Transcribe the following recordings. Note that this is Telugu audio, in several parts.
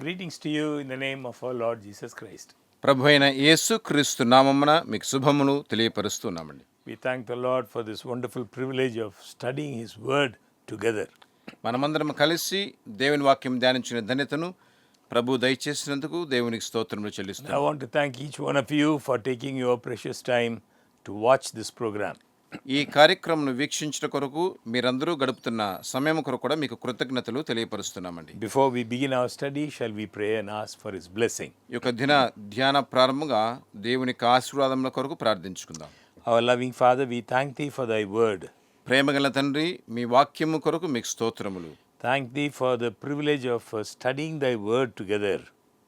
Greetings to you in the name of our Lord Jesus Christ. ప్రభు అయిన యేసు క్రీస్తు నామమున మీకు శుభములు తెలియపరుస్తున్నామండి. We thank the Lord for this wonderful privilege of studying His Word together. మనమందరం కలిసి దేవుని వాక్యం ధ్యానించిన ధన్యతను ప్రభు దయచేసినందుకు దేవునికి స్తోత్రములు I చెల్లిస్తున్నాం. want to thank each one of you for taking your precious time to watch this program. ఈ కార్యక్రమం వీక్షించిన కొరకు మీరందరూ గడుపుతున్న సమయం కొరకు కూడా మీకు కృతజ్ఞతలు తెలియపరుస్తున్నామండి. Before we begin our study, shall we pray and ask for His blessing? ఈ యొక్క దిన ధ్యాన ప్రారంభంగా దేవునికి ఆశీర్వాదముల కొరకు ప్రార్థించుకుందాం. Our loving Father, we thank Thee for Thy Word. ప్రేమగల తండ్రి, మీ వాక్యము కొరకు మీకు స్తోత్రములు. Thank Thee for the privilege of studying Thy Word together.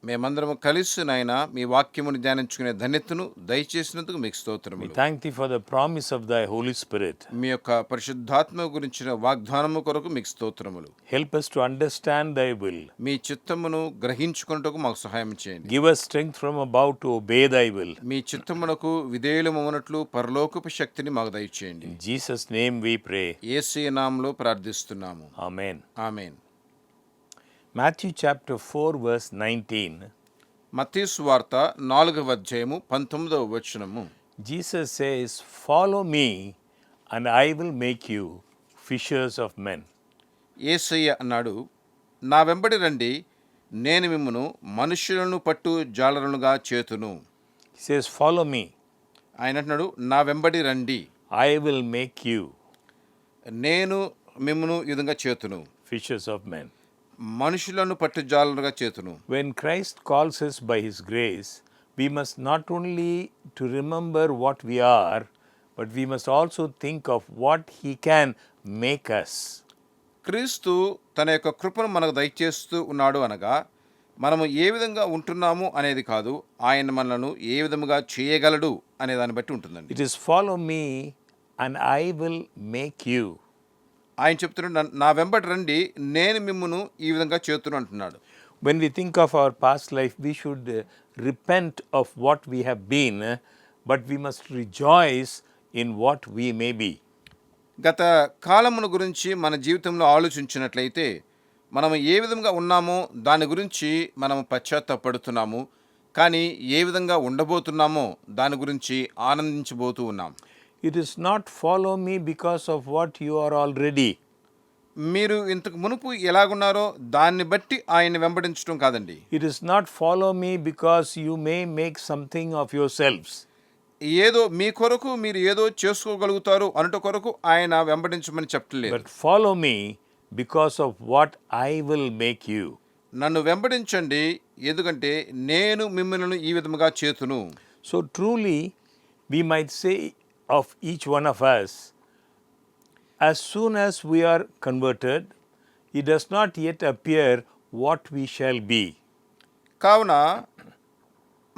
మేమందరము కలిసి నాయన మీ వాక్యమును ధ్యానించుకునే ధన్యతను దయచేసినందుకు మీకు We స్తోత్రములు. thank Thee for the promise of Thy Holy Spirit. మీ యొక్క పరిశుద్ధాత్మ గురించిన వాగ్దానము కొరకు మీకు స్తోత్రములు. Help us to understand Thy will. మీ చిత్తమును గ్రహించుకొనుటకు మాకు సహాయం చేయండి. Give us strength from above to obey Thy will. మీ చిత్తమునకు విధేయులమవునట్లు పరలోకపు శక్తిని మాకు దయచేయండి. In Jesus' name we pray. యేసు నామములో ప్రార్థిస్తున్నాము. Amen. ఆమేన్. Matthew chapter 4 verse 19. మత్తయి సువార్త 4వ అధ్యాయము 19వ వచనము. Jesus says, "Follow me and I will make you fishers of men." యేసయ్య అన్నాడు, నా వెంబడి రండి, నేను మిమ్మును మనుష్యులను పట్టు జాలరులుగా చేతును. He says, "Follow me. ఆయన అంటున్నాడు, నా వెంబడి రండి, I will make you నేను మిమ్మును ఈ విధంగా చేతును, fishers of men." మనుషులను పట్టు జాలరుగా చేతును. When Christ calls us by His grace, we must not only to remember what we are, but we must also think of what He can make us. క్రీస్తు తన యొక్క కృపను మనకు దయచేస్తూ ఉన్నాడు అనగా మనము ఏ విధంగా ఉంటున్నాము అనేది కాదు, ఆయన మనలను ఏ విధముగా చేయగలడు అనే దాన్ని బట్టి ఉంటుందండి. It is follow me and I will make you. ఆయన చెప్తున్నాడు, నా వెంబడి రండి, నేను మిమ్మును ఈ విధంగా చేతును అంటున్నాడు. When we think of our past life, we should repent of what we have been, but we must rejoice in what we may be. గత కాలమును గురించి మన జీవితంలో ఆలోచించినట్లయితే మనం ఏ విధంగా ఉన్నామో దాని గురించి మనం పశ్చాత్తాపడుతున్నాము, కానీ ఏ విధంగా ఉండబోతున్నామో దాని గురించి ఆనందించబోతూ ఉన్నాం. It is not follow me because of what you are already. మీరు ఇంతకు మునుపు ఎలాగున్నారో దాన్ని బట్టి ఆయన వెంబడించడం కాదండి. It is not follow me because you may make something of yourselves. ఏదో మీ కొరకు మీరు ఏదో చేసుకోగలుగుతారు అనుట కొరకు ఆయన వెంబడించమని చెప్పలేదు. But follow me because of what I will make you. నన్ను వెంబడించండి, ఎందుకంటే నేను మిమ్మల్ని ఈ విధముగా చేతును. So truly, we might say of each one of us, as soon as we are converted, it does not yet appear what we shall be. కావున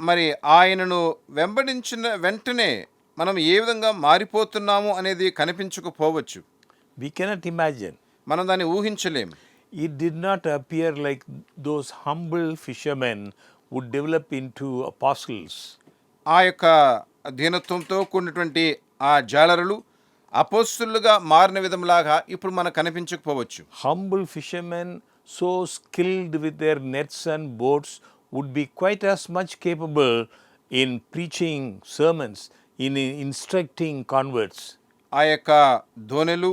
మరి ఆయనను వెంబడించిన వెంటనే మనం ఏ విధంగా మారిపోతున్నాము అనేది కనిపించకపోవచ్చు. We cannot imagine. మనం దాన్ని ఊహించలేం. It did not appear like those humble fishermen would develop into apostles. ఆ యొక్క దీనత్వంతో కూడినటువంటి ఆ జాలరులు అపోస్తులుగా మారిన విధంలాగా ఇప్పుడు మనకు కనిపించకపోవచ్చు. Humble fishermen, so skilled with their nets and boats, would be quite as much capable in preaching sermons, in instructing converts. ఆ యొక్క ధోనెలు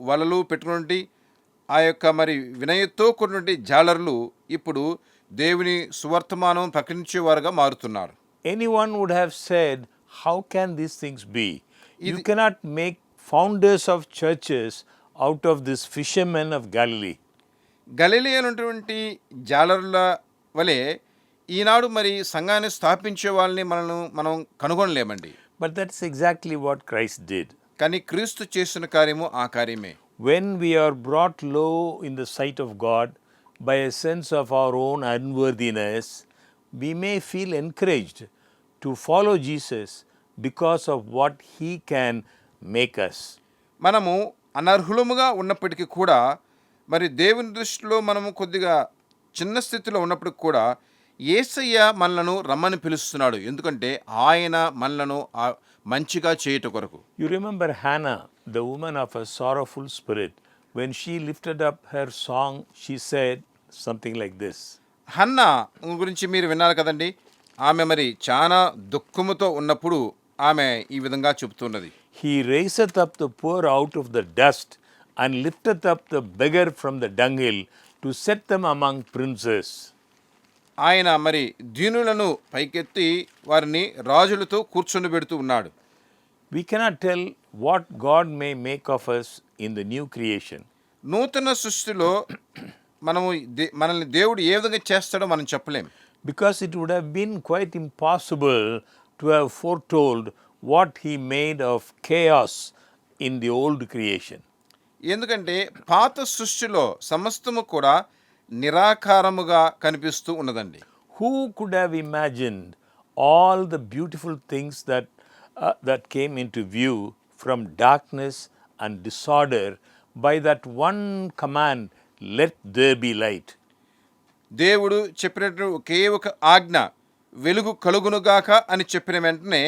వలలు పెట్టుకున్నటువంటి ఆ యొక్క మరి వినయంతో కూడినటువంటి జాలరులు ఇప్పుడు దేవుని సువర్తమానం ప్రకటించేవారుగా మారుతున్నారు. Anyone would have said, how can these things be? You cannot make founders of churches out of these fishermen of Galilee. గలిలయ ఉన్నటువంటి జాలరుల వలె ఈనాడు మరి సంఘాన్ని స్థాపించే వాళ్ళని మనం కనుగొనలేమండి. But that's exactly what Christ did. కానీ క్రీస్తు చేసిన కార్యము ఆ కార్యమే. When we are brought low in the sight of God by a sense of our own unworthiness, we may feel encouraged to follow Jesus because of what He can make us. మనము అనర్హులముగా ఉన్నప్పటికీ కూడా మరి దేవుని దృష్టిలో మనము కొద్దిగా చిన్న స్థితిలో ఉన్నప్పటికి కూడా యేసయ్య మనలను రమ్మని పిలుస్తున్నాడు, ఎందుకంటే ఆయన మనలను మంచిగా చేయుట కొరకు. You remember Hannah, the woman of a sorrowful spirit, when she lifted up her song, she said something like this. Hannah గురించి మీరు విన్నారు కదండి. ఆమె మరి చాలా దుఃఖముతో ఉన్నప్పుడు ఆమె ఈ విధంగా చెబుతున్నది. He raiseth up the poor out of the dust and lifteth up the beggar from the dunghill to set them among princes. ఆయన మరి దీనులను పైకెత్తి వారిని రాజులతో కూర్చొనిబెడుతూ ఉన్నాడు. We cannot tell what God may make of us in the new creation. నూతన సృష్టిలో మనము మనల్ని దేవుడు ఏ విధంగా చేస్తాడో మనం చెప్పలేం. Because it would have been quite impossible to have foretold what he made of chaos in the old creation. ఎందుకంటే పాత సృష్టిలో సమస్తము కూడా నిరాకారముగా కనిపిస్తూ ఉన్నదండి. Who could have imagined all the beautiful things that came into view from darkness and disorder by that one command, let there be light? దేవుడు చెప్పినట్టు ఒకే ఒక ఆజ్ఞ, వెలుగు కలుగునుగాక అని చెప్పిన వెంటనే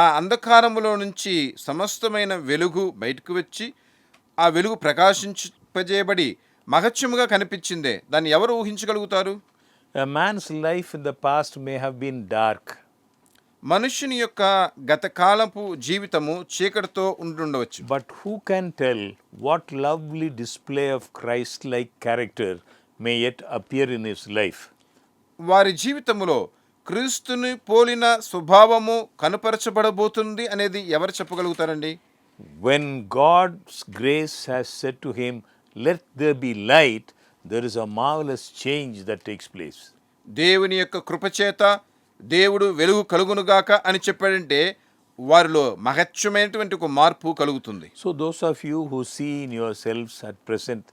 ఆ అంధకారములో నుంచి సమస్తమైన వెలుగు బయటకు వచ్చి ఆ వెలుగు ప్రకాశింపజేయబడి మహత్యముగా కనిపించిందే. దాన్ని ఎవరు ఊహించగలుగుతారు? A man's life in the past may have been dark, మనుషుని యొక్క గతకాలపు జీవితము చీకటితో ఉండుండవచ్చు. but who can tell what lovely display of Christ-like character may yet appear in his life? వారి జీవితములో క్రీస్తుని పోలిన స్వభావము కనుపరచబడబోతుంది అనేది ఎవరు చెప్పగలుగుతారండి? When God's grace has said to him, let there be light, there is a marvelous change that takes place. దేవుని యొక్క కృపచేత దేవుడు వెలుగు కలుగునుగాక అని చెప్పాడంటే వారిలో మహత్యమైనటువంటి ఒక మార్పు కలుగుతుంది. So those of you who see in yourselves at present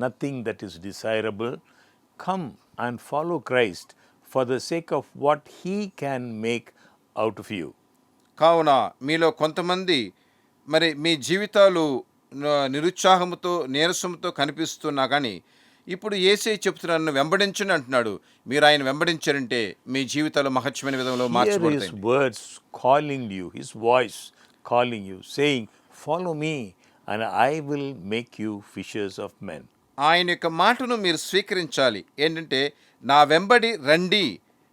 nothing that is desirable, come and follow Christ for the sake of what he can make out of you. కావున మీలో కొంతమంది మరి మీ జీవితాలు నిరుత్సాహముతో నీరసంతో కనిపిస్తున్నా కానీ ఇప్పుడు యేసయ్య చెప్తున్నాను వెంబడించండి అంటున్నాడు. మీరు ఆయన వెంబడించారంటే మీ జీవితాలు మహత్యమైన విధంలో Hear his మార్చబడతాయి. words calling you, his voice calling you, saying, follow me and I will make you fishers of men. ఆయన యొక్క మాటను మీరు స్వీకరించాలి. ఏంటంటే నా వెంబడి రండి,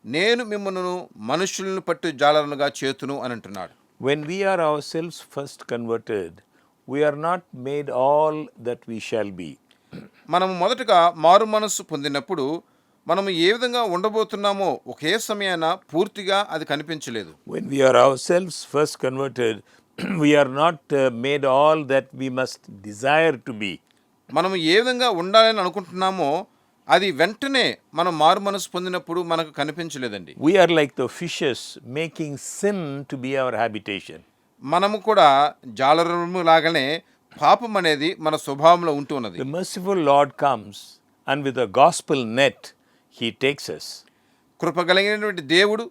నేను మిమ్మల్ని మనుషులను పట్టు జాలరులుగా చేతును అని అంటున్నాడు. When we are ourselves first converted, we are not made all that we shall be. మనము మొదటగా మారు మనస్సు పొందినప్పుడు మనము ఏ విధంగా ఉండబోతున్నామో ఒకే సమయాన పూర్తిగా అది కనిపించలేదు. When we are ourselves first converted, we are not made all that we must desire to be. మనము ఏ విధంగా ఉండాలని అనుకుంటున్నామో అది వెంటనే మనం మారు మనసు పొందినప్పుడు మనకు కనిపించలేదండి. We are like the fishes making sin to be our habitation. మనము కూడా జాలరుము లాగానే పాపం అనేది మన స్వభావంలో ఉంటున్నది. The merciful Lord comes and with a gospel net, he takes us. కృపగలిగినటువంటి దేవుడు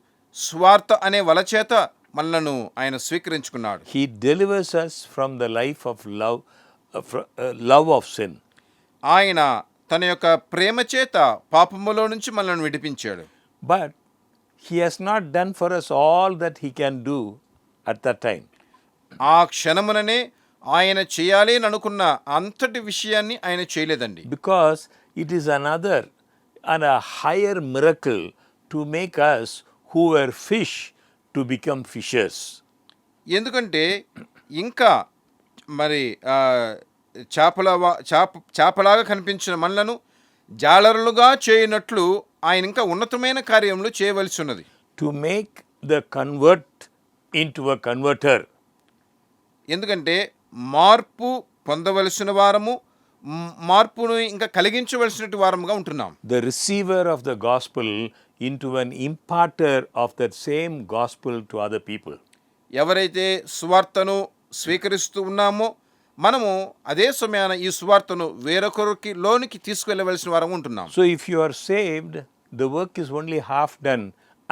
స్వార్థ అనే వలచేత మనలను ఆయన స్వీకరించుకున్నాడు. He delivers us from the life of love of sin. ఆయన తన యొక్క ప్రేమ చేత పాపములో నుంచి మనల్ని విడిపించాడు. But he has not done for us all that he can do at that time. ఆ క్షణముననే ఆయన చేయాలి అని అనుకున్న అంతటి విషయాన్ని ఆయన చేయలేదండి. Because it is another and a higher miracle to make us who were fish to become fishers. ఎందుకంటే ఇంకా మరి చేపలాగా కనిపించిన మనలను జాలరులుగా చేయనట్లు ఆయన ఇంకా ఉన్నతమైన కార్యములు చేయవలసి ఉన్నది. To make the convert into a converter. ఎందుకంటే మార్పు పొందవలసిన వారము, మార్పును ఇంకా కలిగించవలసిన వారముగా ఉంటున్నాం. The receiver of the gospel into an imparter of that same gospel to other people. ఎవరైతే సువార్తను స్వీకరిస్తూ ఉన్నామో మనము అదే సమయాన ఈ సువార్తను వేరొకరికి లోనికి తీసుకువెళ్ళవలసిన వారం ఉంటున్నాం. So if you are saved, the work is only half done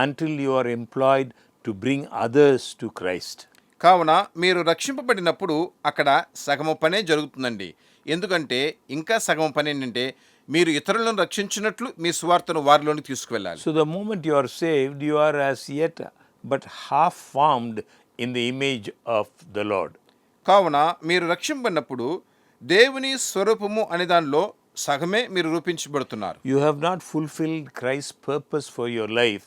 until you are employed to bring others to Christ. కావున మీరు రక్షింపబడినప్పుడు అక్కడ సగము పనే జరుగుతుందండి. ఎందుకంటే ఇంకా సగం పని ఏంటంటే మీరు ఇతరులను రక్షించినట్లు మీ సువార్తను వారిలోని తీసుకువెళ్ళాలి. So the moment you are saved, you are as yet but half formed in the image of the Lord. కావున మీరు రక్షింపబడినప్పుడు దేవుని స్వరూపము అనే దానిలో సగమే మీరు రూపించబడుతున్నారు. You have not fulfilled Christ's purpose for your life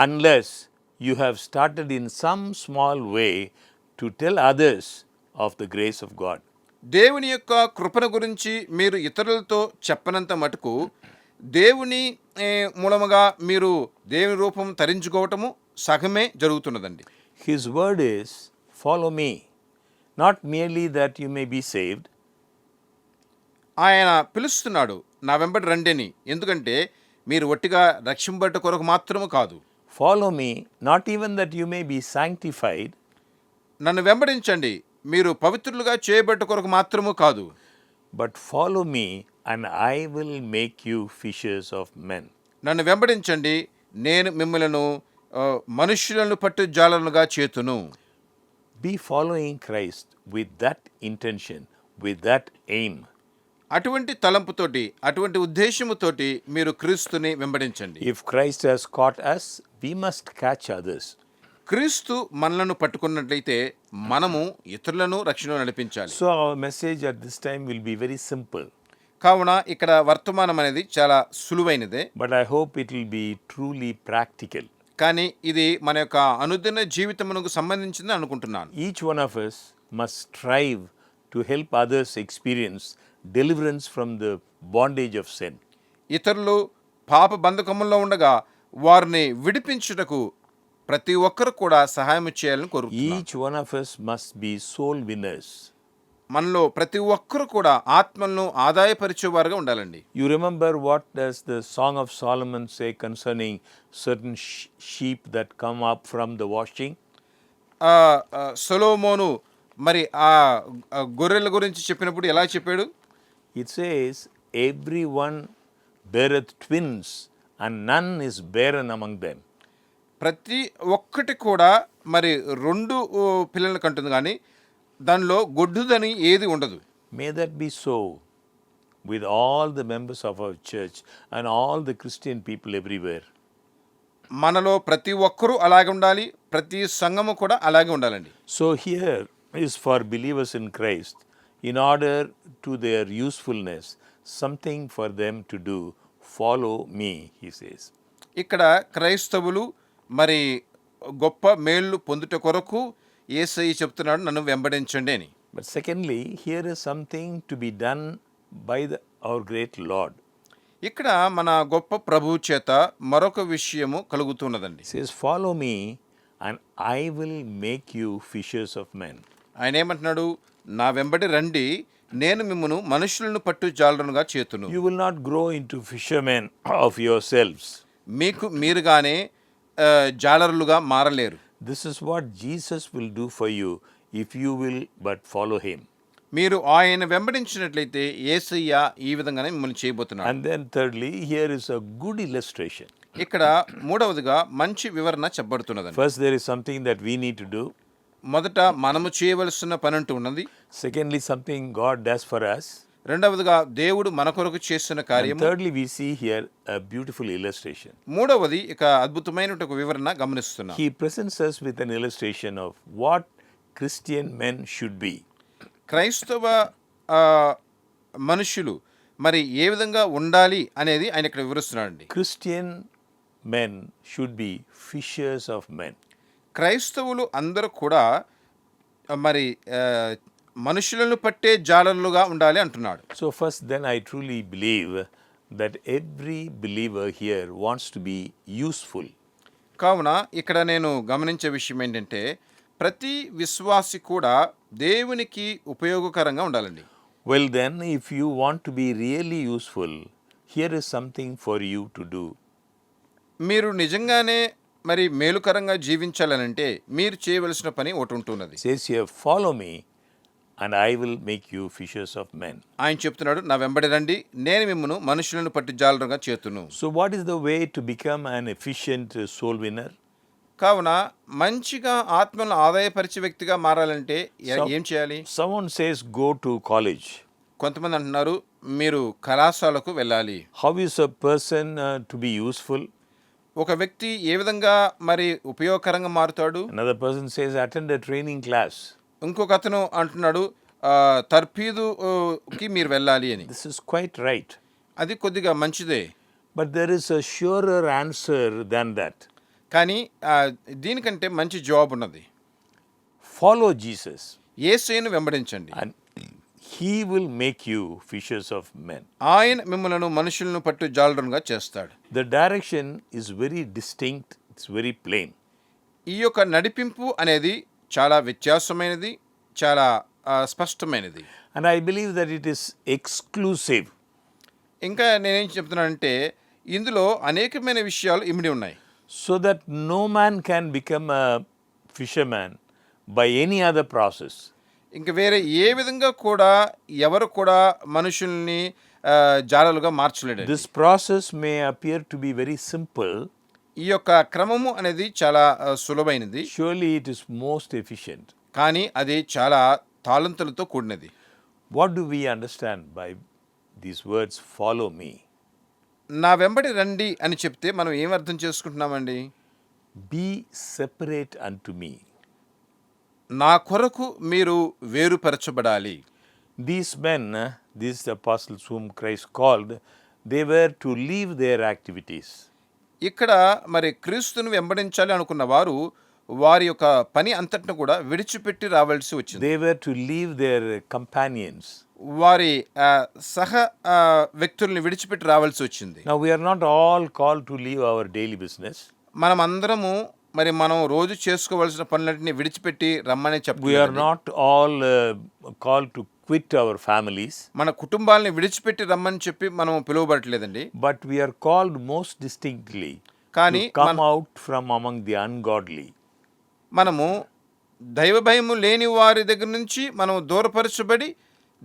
unless you have started in some small way to tell others of the grace of God. దేవుని యొక్క కృపను గురించి మీరు ఇతరులతో చెప్పనంత మటుకు దేవుని మూలముగా మీరు దేవుని రూపం ధరించుకోవటము సగమే జరుగుతున్నదండి. His word is, follow me, not merely that you may be saved. ఆయన పిలుస్తున్నాడు, నా వెంబడి రండిని. ఎందుకంటే మీరు ఒట్టిగా రక్షింపబడ్డ కొరకు మాత్రము కాదు. Follow me, not even that you may be sanctified, నన్ను వెంబడించండి, మీరు పవిత్రులుగా చేయబడ్డ కొరకు మాత్రము కాదు. but follow me and I will make you fishers of men. నన్ను వెంబడించండి, నేను మిమ్మలను మనుష్యులను పట్టు జాలరులుగా చేతును. Be following Christ with that intention, with that aim. అటువంటి తలంపుతోటి, అటువంటి ఉద్దేశముతోటి మీరు క్రీస్తుని వెంబడించండి. If Christ has caught us, we must catch others. క్రీస్తు మనలను పట్టుకున్నట్లయితే మనము ఇతరులను రక్షణలో నడిపించాలి. So our message at this time will be very simple, కావున ఇక్కడ వర్తమానం అనేది చాలా సులువైనదే, but I hope it will be truly practical. కానీ ఇది మన యొక్క అనుదిన జీవితమునకు సంబంధించింది అనుకుంటున్నాను. Each one of us must strive to help others experience deliverance from the bondage of sin. ఇతరులు పాప బంధకములో ఉండగా వారిని విడిపించుటకు ప్రతి ఒక్కరు కూడా సహాయం చేయాలని కోరుకుంటున్నాను. Each one of us must be soul winners. మనలో ప్రతి ఒక్కరు కూడా ఆత్మలను ఆదాయపరిచేవారుగా ఉండాలండి. You remember what does the Song of Solomon say concerning certain sheep that come up from the washing? సొలొమోను మరి ఆ గొర్రెల గురించి చెప్పినప్పుడు ఎలా చెప్పాడు? It says, everyone beareth twins and none is barren among them. ప్రతి ఒక్కటి కూడా మరి 2 పిల్లలు కంటుంది, కానీ దానిలో గొడ్డుదని ఏది ఉండదు. May that be so with all the members of our church and all the Christian people everywhere. మనలో ప్రతి ఒక్కరూ అలాగే ఉండాలి, ప్రతి సంఘము కూడా అలాగే ఉండాలండి. So here is for believers in Christ, in order to their usefulness, something for them to do. Follow me, he says. ఇక్కడ క్రైస్తవులు మరి గొప్ప మేళ్ళు పొందుట కొరకు యేసయ్య చెప్తున్నాడు, నన్ను వెంబడించండి అని. But secondly, here is something to be done by our great Lord. ఇక్కడ మన గొప్ప ప్రభువు చేత మరొక విషయము కలుగుతున్నదండి. He says, follow me and I will make you fishers of men. ఆయన ఏమంటున్నాడు? నా వెంబడి రండి, నేను మిమ్మును మనుషులను పట్టు జాలరులుగా చేతును. You will not grow into fishermen of yourselves. మీకు మీరుగానే జాలరులుగా మారలేరు. This is what Jesus will do for you if you will but follow him. మీరు ఆయన వెంబడించినట్లయితే యేసయ్య ఈ విధంగానే మిమ్మల్ని చేయబోతున్నాడు. And then thirdly, here is a good illustration. ఇక్కడ మూడవదిగా మంచి వివరణ చెప్పబడుతున్నదండి. First, there is something that we need to do. మొదట మనము చేయవలసిన పని అంటూ ఉన్నది. Secondly, something God does for us. రెండవదిగా దేవుడు మన కొరకు చేస్తున్న And కార్యము. thirdly, we see here a beautiful illustration. మూడవది ఇక అద్భుతమైన ఒక వివరణ గమనిస్తున్నాం. He presents us with an illustration of what Christian men should be. క్రైస్తవ మనుషులు మరి ఏ విధంగా ఉండాలి అనేది ఆయన ఇక్కడ వివరిస్తున్నాడండి. Christian men should be fishers of men. క్రైస్తవులు అందరూ కూడా మరి మనుషులను పట్టే జాలరులుగా ఉండాలి అంటున్నాడు. So first, then I truly believe that every believer here wants to be useful. కావున ఇక్కడ నేను గమనించే విషయం ఏంటంటే ప్రతి విశ్వాసి కూడా దేవునికి ఉపయోగకరంగా ఉండాలండి. Well then, if you want to be really useful, here is something for you to do. మీరు నిజంగానే మరి మేలుకరంగా జీవించాలనంటే మీరు చేయవలసిన పని ఒకటి ఉంటున్నది. Says here, follow me and I will make you fishers of men. ఆయన చెప్తున్నాడు, నా వెంబడి రండి, నేను మిమ్మును మనుషులను పట్టి జాలరుగా చేతును. So what is the way to become an efficient soul winner? కావున మంచిగా ఆత్మను ఆదాయపరిచే వ్యక్తిగా మారాలంటే ఏం చేయాలి? Someone says go to college. కొంతమంది అంటున్నారు మీరు కళాశాలకు వెళ్ళాలి. How is a person to be useful? ఒక వ్యక్తి ఏ విధంగా మరి ఉపయోగకరంగా మారుతాడు? Another person says attend a training class. ఇంకొక అతను అంటున్నాడు తర్ఫీదుకి మీరు వెళ్ళాలి అని. This is quite right. అది కొద్దిగా మంచిదే. But there is a surer answer than that. కానీ దీనికంటే మంచి జవాబు ఉన్నది. Follow Jesus, యేసును వెంబడించండి, and He will make you fishers of men. ఆయన మిమ్మలను మనుషులను పట్టు జాలరుగా చేస్తాడు. The direction is very distinct, it's very plain. ఈ యొక్క నడిపింపు అనేది చాలా వ్యత్యాసమైనది, చాలా స్పష్టమైనది. And I believe that it is exclusive. ఇంకా నేనేం చెప్తున్నానంటే ఇందులో అనేకమైన విషయాలు ఇమిడి ఉన్నాయి. So that no man can become a fisherman by any other process. ఇంక వేరే ఏ విధంగా కూడా ఎవరు కూడా మనుషుల్ని జాలలుగా మార్చలేడు. This process may appear to be very simple. ఈ యొక్క క్రమము అనేది చాలా సులభమైనది, Surely it is most efficient. కానీ అది చాలా తాళంతులతో కూడినది. What do we understand by these words, follow me? నా వెంబడి రండి అని చెప్తే మనం ఏం అర్థం చేసుకుంటున్నామండి? Be separate unto me. నా కొరకు మీరు వేరుపరచబడాలి. These men, these apostles whom Christ called, they were to leave their activities. ఇక్కడ మరి క్రీస్తును వెంబడించాలి అనుకున్న వారు వారి యొక్క పని అంతటిని కూడా విడిచిపెట్టి రావాల్సి వచ్చింది. They were to leave their companions. వారి సహ వ్యక్తుల్ని విడిచిపెట్టి రావాల్సి వచ్చింది. Now we are not all called to leave our daily business. మనం అందరము మరి మనం రోజు చేసుకోవాల్సిన పనులన్నింటినీ విడిచిపెట్టి రమ్మని We are చెప్తున్నారు. not all called to quit our families. మన కుటుంబాలని విడిచిపెట్టి రమ్మని చెప్పి మనం పిలువబడట్లేదండి. But we are called most distinctly కానీ to come out from among the ungodly. మనము దైవ భయము లేని వారి దగ్గర నుంచి మనం దూరపరచబడి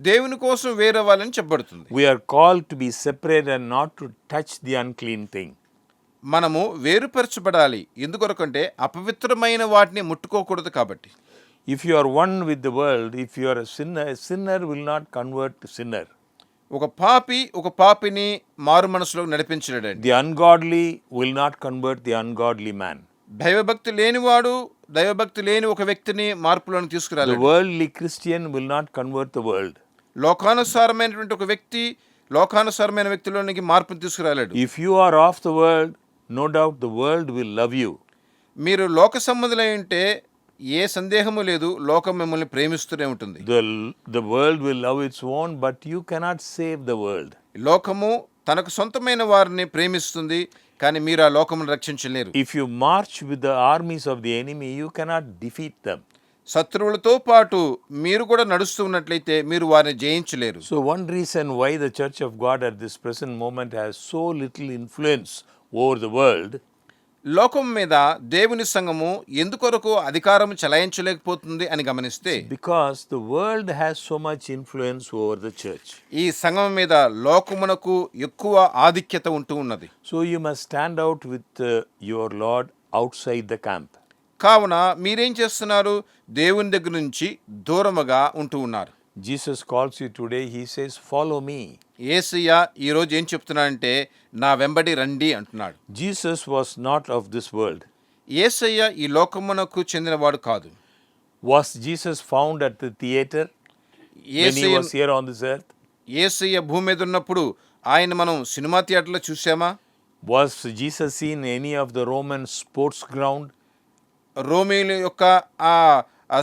దేవుని కోసం వేరవ్వాలని చెప్పబడుతుంది. We are called to be separate and not to touch the unclean thing. మనము వేరుపరచబడాలి. ఎందుకొరకంటే అపవిత్రమైన వాటిని ముట్టుకోకూడదు కాబట్టి. If you are one with the world, if you are a sinner will not convert to sinner. ఒక పాపి ఒక పాపిని మారు మనసులోకి నడిపించలేడండి. The ungodly will not convert the ungodly man. దైవభక్తి లేనివాడు దైవభక్తి లేని ఒక వ్యక్తిని మార్పులోకి The తీసుకురాలేడు. worldly Christian will not convert the world. లోకానుసారమైనటువంటి ఒక వ్యక్తి లోకానుసారమైన వ్యక్తిలోనికి మార్పును తీసుకురాలేడు. If you are of the world, no doubt the world will love you. మీరు లోక సంబంధులై ఉంటే ఏ సందేహము లేదు, లోకం మిమ్మల్ని ప్రేమిస్తూనే ఉంటుంది. The world will love its own, but you cannot save the world. లోకము తనకు సొంతమైన వారిని ప్రేమిస్తుంది, కానీ మీరు ఆ లోకమును రక్షించలేరు. If you march with the armies of the enemy, you cannot defeat them. శత్రువులతో పాటు మీరు కూడా నడుస్తూ ఉన్నట్లయితే మీరు వారిని జయించలేరు. So one reason why the Church of God at this present moment has so little influence over the world లోకం మీద దేవుని సంఘము ఎందుకొరకు అధికారం చలాయించలేకపోతుంది అని గమనిస్తే, because the world has so much influence over the church. ఈ సంఘం మీద లోకమునకు ఎక్కువ ఆధిక్యత ఉంటూ ఉన్నది. So you must stand out with your Lord outside the camp. కావున మీరేం చేస్తున్నారు? దేవుని దగ్గర నుంచి దూరముగా ఉంటూ ఉన్నారు. Jesus calls you today, he says, follow me. యేసయ్య ఈరోజు ఏం చెప్తున్నాడంటే నా వెంబడి రండి అంటున్నాడు. Jesus was not of this world. యేసయ్య ఈ లోకమునకు చెందినవాడు కాదు. Was Jesus found at the theater when he was here on this earth? యేసయ్య భూమి మీద ఉన్నప్పుడు ఆయన మనం సినిమా థియేటర్లో చూసామా? Was Jesus seen any of the Roman sports ground? రోమీల యొక్క ఆ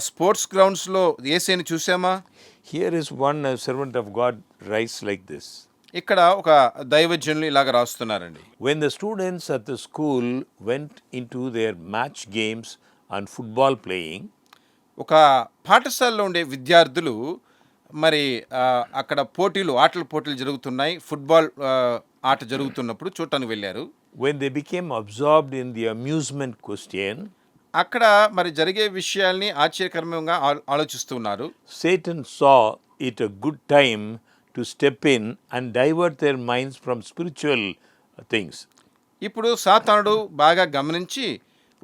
స్పోర్ట్స్ గ్రౌండ్స్లో యేసయ్యని చూసామా? Here is one servant of God writes like this. ఇక్కడ ఒక దైవజనులు ఇలాగ రాస్తున్నారండి. When the students at the school went into their match games and football playing, ఒక పాఠశాలలో ఉండే విద్యార్థులు మరి అక్కడ ఆటల పోటీలు జరుగుతున్నాయి, ఫుట్బాల్ ఆట జరుగుతున్నప్పుడు చూడటానికి వెళ్ళారు. when they became absorbed in the amusement question, అక్కడ మరి జరిగే విషయాల్ని ఆశ్చర్యకరంగా ఆలోచిస్తూ ఉన్నారు. Satan saw it a good time to step in and divert their minds from spiritual things. ఇప్పుడు సాతానుడు బాగా గమనించి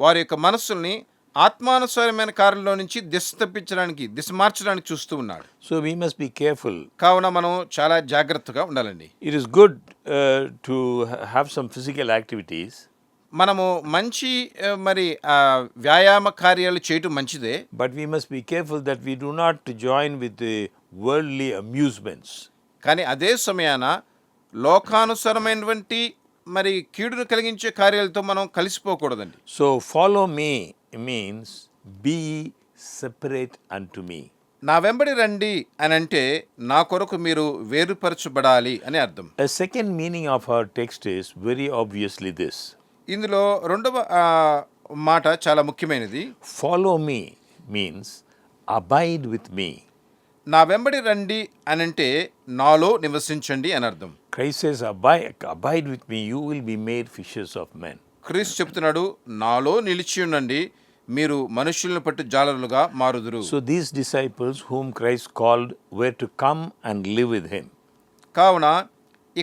వారి యొక్క మనస్సుల్ని ఆత్మానుసారమైన కార్యంలో నుంచి దిశ మార్చడానికి చూస్తూ ఉన్నాడు. So we must be careful. కావున మనం చాలా జాగ్రత్తగా ఉండాలండి. It is good to have some physical activities. మనము మంచి మరి వ్యాయామ కార్యాలు చేయటం మంచిదే. but we must be careful that we do not join with the worldly amusements. కానీ అదే సమయాన లోకానుసరమైనటువంటి మరి కీడును కలిగించే కార్యాలతో మనం కలిసిపోకూడదండి. So follow me means be separate unto me. నా వెంబడి రండి అని అంటే నా కొరకు మీరు వేరుపరచబడాలి అని అర్థం. A second meaning of our text is very obviously this. ఇందులో రెండవ మాట చాలా ముఖ్యమైనది. Follow me means abide with me. నా వెంబడి రండి అని అంటే నాలో నివసించండి అని అర్థం. Christ says, abide with me, you will be made fishers of men. క్రీస్తు చెప్తున్నాడు, నాలో నిలిచి ఉండండి, మీరు మనుషులను పట్టు జాలరులుగా మారుదురు. So these disciples whom Christ called were to come and live with him. కావున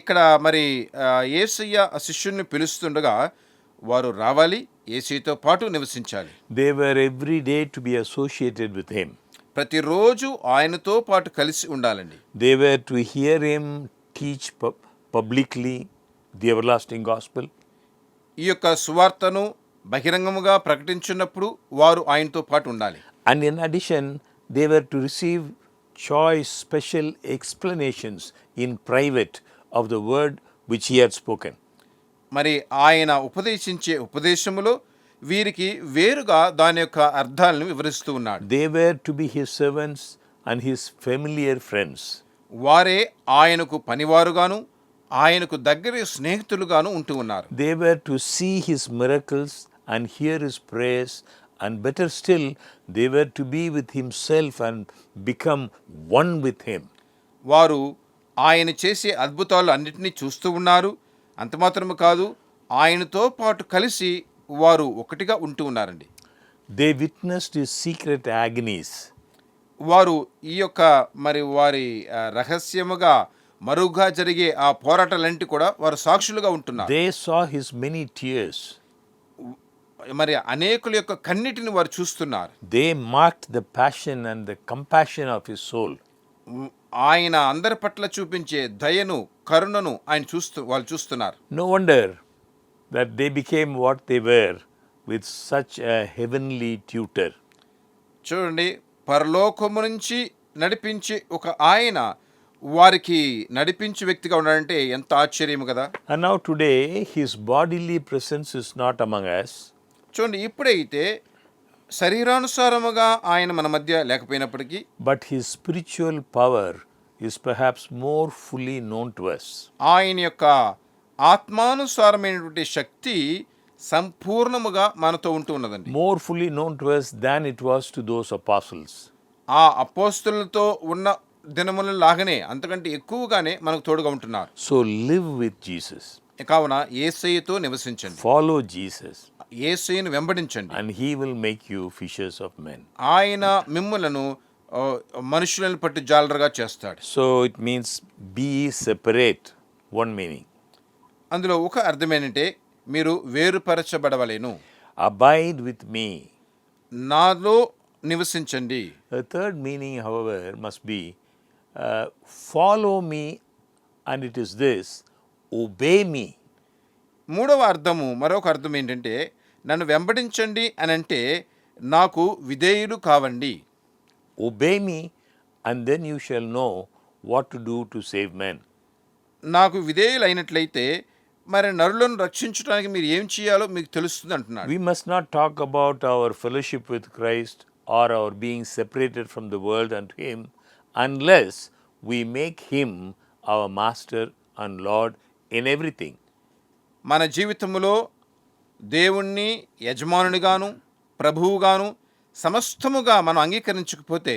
ఇక్కడ మరి యేసయ్య ఆ శిష్యుల్ని పిలుస్తుండగా వారు రావాలి, యేసయ్యతో పాటు నివసించాలి. They were every day to be associated with him. ప్రతిరోజు ఆయనతో పాటు కలిసి ఉండాలండి. They were to hear him teach publicly the everlasting gospel. ఈ యొక్క సువార్తను బహిరంగముగా ప్రకటించినప్పుడు వారు ఆయనతో పాటు ఉండాలి. And in addition, they were to receive choice special explanations in private of the word which he had spoken. మరి ఆయన ఉపదేశించే ఉపదేశములో వీరికి వేరుగా దాని యొక్క అర్థాలను వివరిస్తూ ఉన్నాడు. They were to be his servants and his familiar friends. వారే ఆయనకు పనివారుగాను ఆయనకు దగ్గర స్నేహితులుగాను ఉంటూ ఉన్నారు. They were to see his miracles and hear his prayers, and better still, they were to be with himself and become one with him. వారు ఆయన చేసే అద్భుతాలు అన్నిటినీ చూస్తూ ఉన్నారు. అంత మాత్రమే కాదు, ఆయనతో పాటు కలిసి వారు ఒకటిగా ఉంటూ ఉన్నారండి. They witnessed his secret agonies. వారు ఈ యొక్క మరి వారి రహస్యముగా మరుగుగా జరిగే ఆ పోరాటాలంటి కూడా వారు సాక్షులుగా ఉంటున్నారు. They saw his many tears. మరి అనేకుల యొక్క కన్నిటిని వారు చూస్తున్నారు. They marked the passion and the compassion of his soul. ఆయన అందరి పట్ల చూపించే దయను కరుణను వాళ్ళు చూస్తున్నారు. No wonder that they became what they were with such a heavenly tutor. చూడండి, పరలోకము నుంచి నడిపించే ఒక ఆయన వారికి నడిపించే వ్యక్తిగా ఉన్నాడంటే ఎంత ఆశ్చర్యము కదా. And now today his bodily presence is not among us. చూడండి, ఇప్పుడైతే శరీరానుసారముగా ఆయన మన మధ్య లేకపోయినప్పటికీ But his spiritual power is perhaps more fully known to us. ఆయన యొక్క ఆత్మానుసారమైనటువంటి శక్తి సంపూర్ణముగా మనతో ఉంటూ ఉన్నదండి. More fully known to us than it was to those apostles. ఆ అపోస్తలులతో ఉన్న దినముల లాగానే అంతకంటే ఎక్కువగానే మనకు తోడుగా ఉంటున్నారు. So live with Jesus. కావున యేసయ్యతో నివసించండి, Follow Jesus, యేసయ్యను వెంబడించండి, and he will make you fishers of men. ఆయన మిమ్ములను మనుషులను పట్టు జాలరుగా చేస్తాడు. So it means be separate, one meaning. అందులో ఒక అర్థం ఏంటంటే మీరు వేరుపరచబడవలేను. Abide with me. నాలో నివసించండి. The third meaning, however, must be follow me, and it is this: obey me. మూడవ అర్థము, మరొక అర్థం ఏంటంటే నన్ను వెంబడించండి అని అంటే నాకు విధేయులు కావండి. Obey me, and then you shall know what to do to save men. నాకు విధేయులు అయినట్లయితే మరి నరులను రక్షించడానికి మీరు ఏం చేయాలో మీకు తెలుస్తుంది అంటున్నాడు. We must not talk about our fellowship with Christ or our being separated from the world unto him unless we make him our master and Lord in everything. మన జీవితంలో దేవుణ్ణి యజమానునిగాను ప్రభువుగాను సమస్తముగా మనం అంగీకరించకపోతే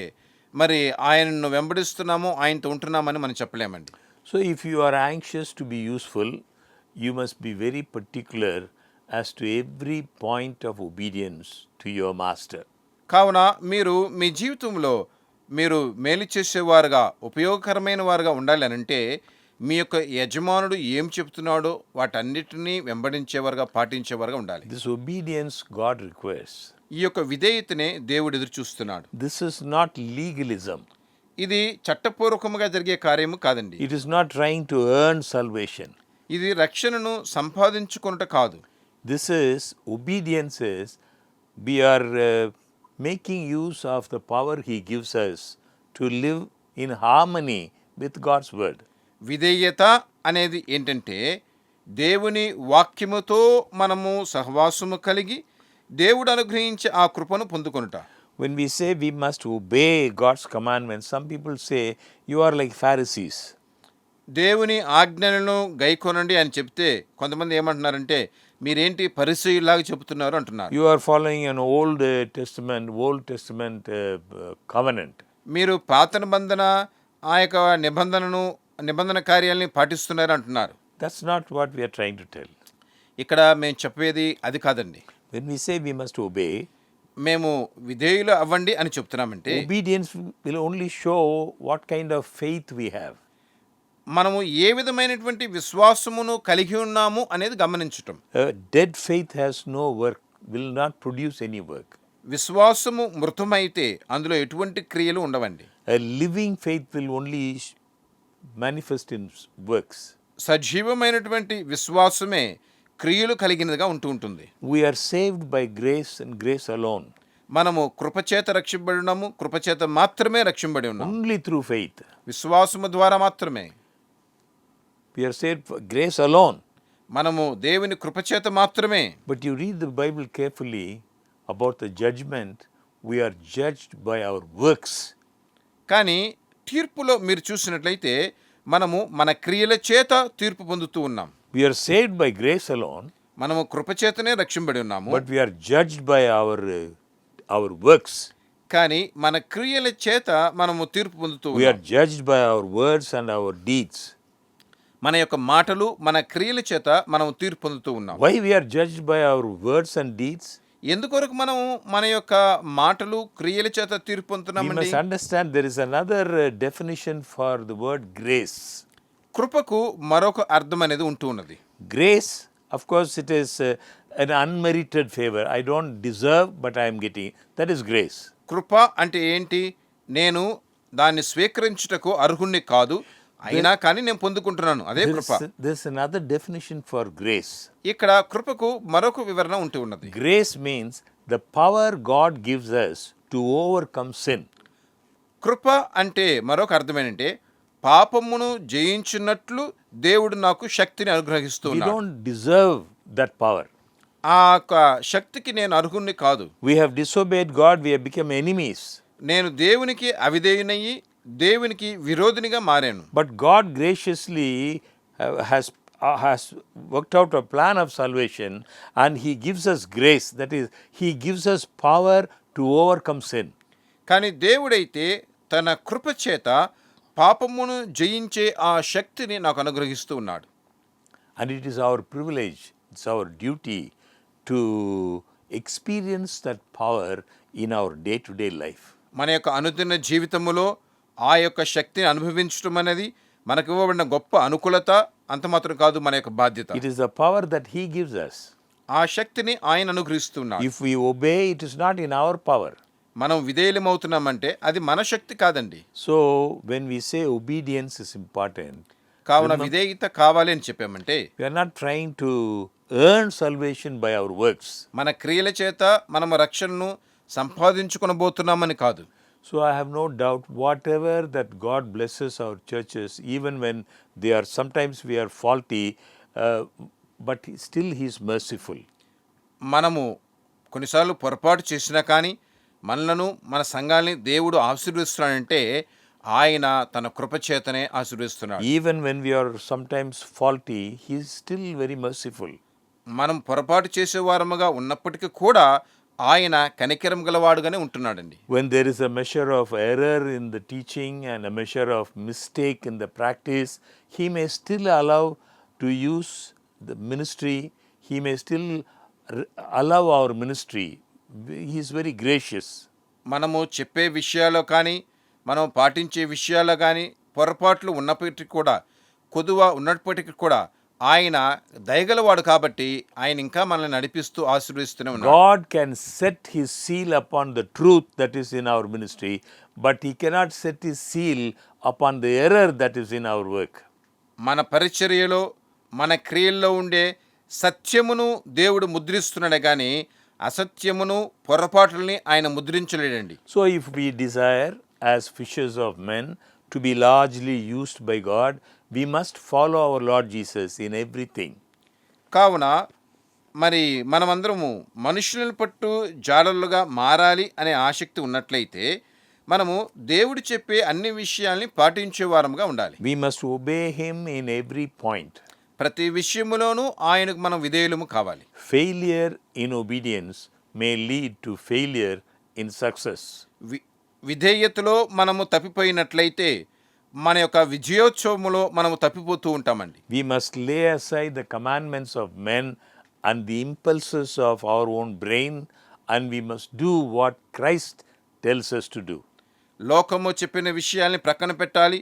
మరి ఆయనను వెంబడిస్తున్నాము, ఆయనతో ఉంటున్నామని మనం చెప్పలేమండి. So if you are anxious to be useful, you must be very particular as to every point of obedience to your master. కావున మీరు మీ జీవితంలో మీరు మేలు చేసేవారుగా ఉపయోగకరమైన వారుగా ఉండాలి అని అంటే మీ యొక్క యజమానుడు ఏం చెప్తున్నాడో వాటన్నిటినీ వెంబడించేవారుగా పాటించేవారుగా ఉండాలి. This obedience God requires. ఈ యొక్క విధేయతనే దేవుడు ఎదురు చూస్తున్నాడు. This is not legalism. ఇది చట్టపూర్వకముగా జరిగే కార్యము కాదండి. It is not trying to earn salvation. ఇది రక్షణను సంపాదించుకొనుట కాదు. This is obedience is we are making use of the power He gives us to live in harmony with God's word. విధేయత అనేది ఏంటంటే దేవుని వాక్యముతో మనము సహవాసము కలిగి దేవుడు అనుగ్రహించే ఆ కృపను పొందుకొనుట. When we say we must obey God's commandments, some people say you are like Pharisees. దేవుని ఆజ్ఞలను గైకొనండి అని చెప్తే కొంతమంది ఏమంటున్నారంటే మీరేంటి పరిసయ్యులాగా చెబుతున్నారు అంటున్నారు. You are following an Old Testament covenant. మీరు పాత నిబంధన ఆ యొక్క నిబంధన కార్యాలని పాటిస్తున్నారు అంటున్నారు. That's not what we are trying to tell. ఇక్కడ మేము చెప్పేది అది కాదండి. When we say we must obey, మేము విధేయులు అవ్వండి అని చెప్తున్నామంటే obedience will only show what kind of faith we have. మనము ఏ విధమైనటువంటి విశ్వాసమును కలిగి ఉన్నాము అనేది గమనించటం. Dead faith has no work, will not produce any work. విశ్వాసము మృతమైతే అందులో ఎటువంటి క్రియలు ఉండవండి. A living faith will only manifest in works. సజీవమైనటువంటి విశ్వాసమే క్రియలు కలిగినదిగా ఉంటుంది. We are saved by grace and grace alone. మనము కృపచేత రక్షింపబడినాము, కృపచేత మాత్రమే రక్షింపబడి ఉన్నాము. Only through faith. విశ్వాసము ద్వారా మాత్రమే. We are saved for grace alone. మనము దేవుని కృపచేత మాత్రమే. But you read the Bible carefully about the judgment, we are judged by our works. కానీ తీర్పులో మీరు చూసినట్లయితే మనము మన క్రియల చేత తీర్పు పొందుతూ ఉన్నాం. We are saved by grace alone, మనము కృపచేతనే రక్షింపబడి ఉన్నాము. but we are judged by our works. కానీ మన క్రియల చేత మనము తీర్పు పొందుతూ We are ఉన్నాం. judged by our words and our deeds. మన యొక్క మాటలు మన క్రియల చేత మనం తీర్పు పొందుతూ ఉన్నాం. Why we are judged by our words and deeds? ఎందుకొరకు మనం మన యొక్క మాటలు క్రియల చేత తీర్పు We పొందుతున్నామండి? must understand there is another definition for the word grace. కృపకు మరొక అర్థం అనేది ఉంటూ ఉన్నది. Grace, of course, it is an unmerited favor. I don't deserve, but I am getting. That is grace. కృప అంటే ఏంటి? నేను దాన్ని స్వీకరించుటకు అర్హుణ్ణి కాదు, అయినా కానీ నేను పొందుకుంటున్నాను. అదే కృప. There's another definition for grace. ఇక్కడ కృపకు మరొక వివరణ ఉంటూ ఉన్నది. Grace means the power God gives us to overcome sin. కృప అంటే మరొక అర్థం ఏంటంటే పాపమును జయించినట్లు దేవుడు నాకు శక్తిని అనుగ్రహిస్తూ We ఉన్నాడు. don't deserve that power. ఆ యొక్క శక్తికి నేను అర్హుణ్ణి కాదు. We have disobeyed God, we have become enemies. నేను దేవునికి అవిధేయునయ్యి దేవునికి విరోధినిగా మారాను. But God graciously has worked out a plan of salvation and He gives us grace. That is, He gives us power to overcome sin. కానీ దేవుడైతే తన కృప చేత పాపమును జయించే ఆ శక్తిని నాకు అనుగ్రహిస్తూ ఉన్నాడు. And it is our privilege, it's our duty to experience that power in our day-to-day life. మన యొక్క అనుదిన జీవితములో ఆ యొక్క శక్తిని అనుభవించడం అనేది మనకు ఇవ్వబడిన గొప్ప అనుకూలత, అంత మాత్రం కాదు మన యొక్క బాధ్యత. It is the power that He gives us. ఆ శక్తిని ఆయన అనుగ్రహిస్తున్నాడు. If we obey, it is not in our power. మనం విధేయులమవుతున్నామంటే అది మన శక్తి కాదండి. So, when we say obedience is important, కావున విధేయత కావాలి అని చెప్పామంటే we are not trying to earn salvation by our works. మన క్రియల చేత మనము రక్షణను సంపాదించుకొనబోతున్నామని కాదు. So I have no doubt whatever that God blesses our churches, even when they are sometimes we are faulty, but still He is merciful. మనము కొన్నిసార్లు పొరపాటు చేసినా కానీ మనలను మన సంఘాలని దేవుడు ఆశీర్వదిస్తున్నాడంటే ఆయన తన కృపచేతనే ఆశీర్వదిస్తున్నాడు. Even when we are sometimes faulty, He is still very merciful. మనం పొరపాటు చేసేవారముగా ఉన్నప్పటికీ కూడా ఆయన కనికరం గలవాడుగానే ఉంటున్నాడండి. When there is a measure of error in the teaching and a measure of mistake in the practice, He may still allow to use the ministry. He may still allow our ministry. He is very gracious. మనము చెప్పే విషయాల్లో కానీ మనం పాటించే విషయాల్లో కానీ పొరపాట్లు ఉన్నప్పటికీ కూడా కొదువ ఉన్నప్పటికీ కూడా ఆయన దయగలవాడు కాబట్టి ఆయన ఇంకా మనల్ని నడిపిస్తూ ఆశీర్వదిస్తూనే ఉన్నాడు. God can set His seal upon the truth that is in our ministry, but He cannot set His seal upon the error that is in our work. మన పరిచర్యలో మన క్రియల్లో ఉండే సత్యమును దేవుడు ముద్రిస్తున్నాడే కానీ అసత్యమును పొరపాటుల్ని ఆయన ముద్రించలేడండి. So, if we desire, as fishers of men, to be largely used by God, we must follow our Lord Jesus in everything. కావున మరి మనమందరము మనుషులను పట్టు జాలర్లుగా మారాలి అనే ఆసక్తి ఉన్నట్లయితే మనము దేవుడు చెప్పే అన్ని విషయాల్ని పాటించే వారముగా ఉండాలి. We must obey Him in every point. ప్రతి విషయములోనూ ఆయనకు మనం విధేయులము కావాలి. Failure in obedience may lead to failure in success. విధేయతలో మనము తప్పిపోయినట్లయితే మన యొక్క విజయోత్సవములో మనము తప్పిపోతూ ఉంటామండి. We must lay aside the commandments of men and the impulses of our own brain, and we must do what Christ tells us to do. లోకము చెప్పిన విషయాల్ని ప్రక్కన పెట్టాలి.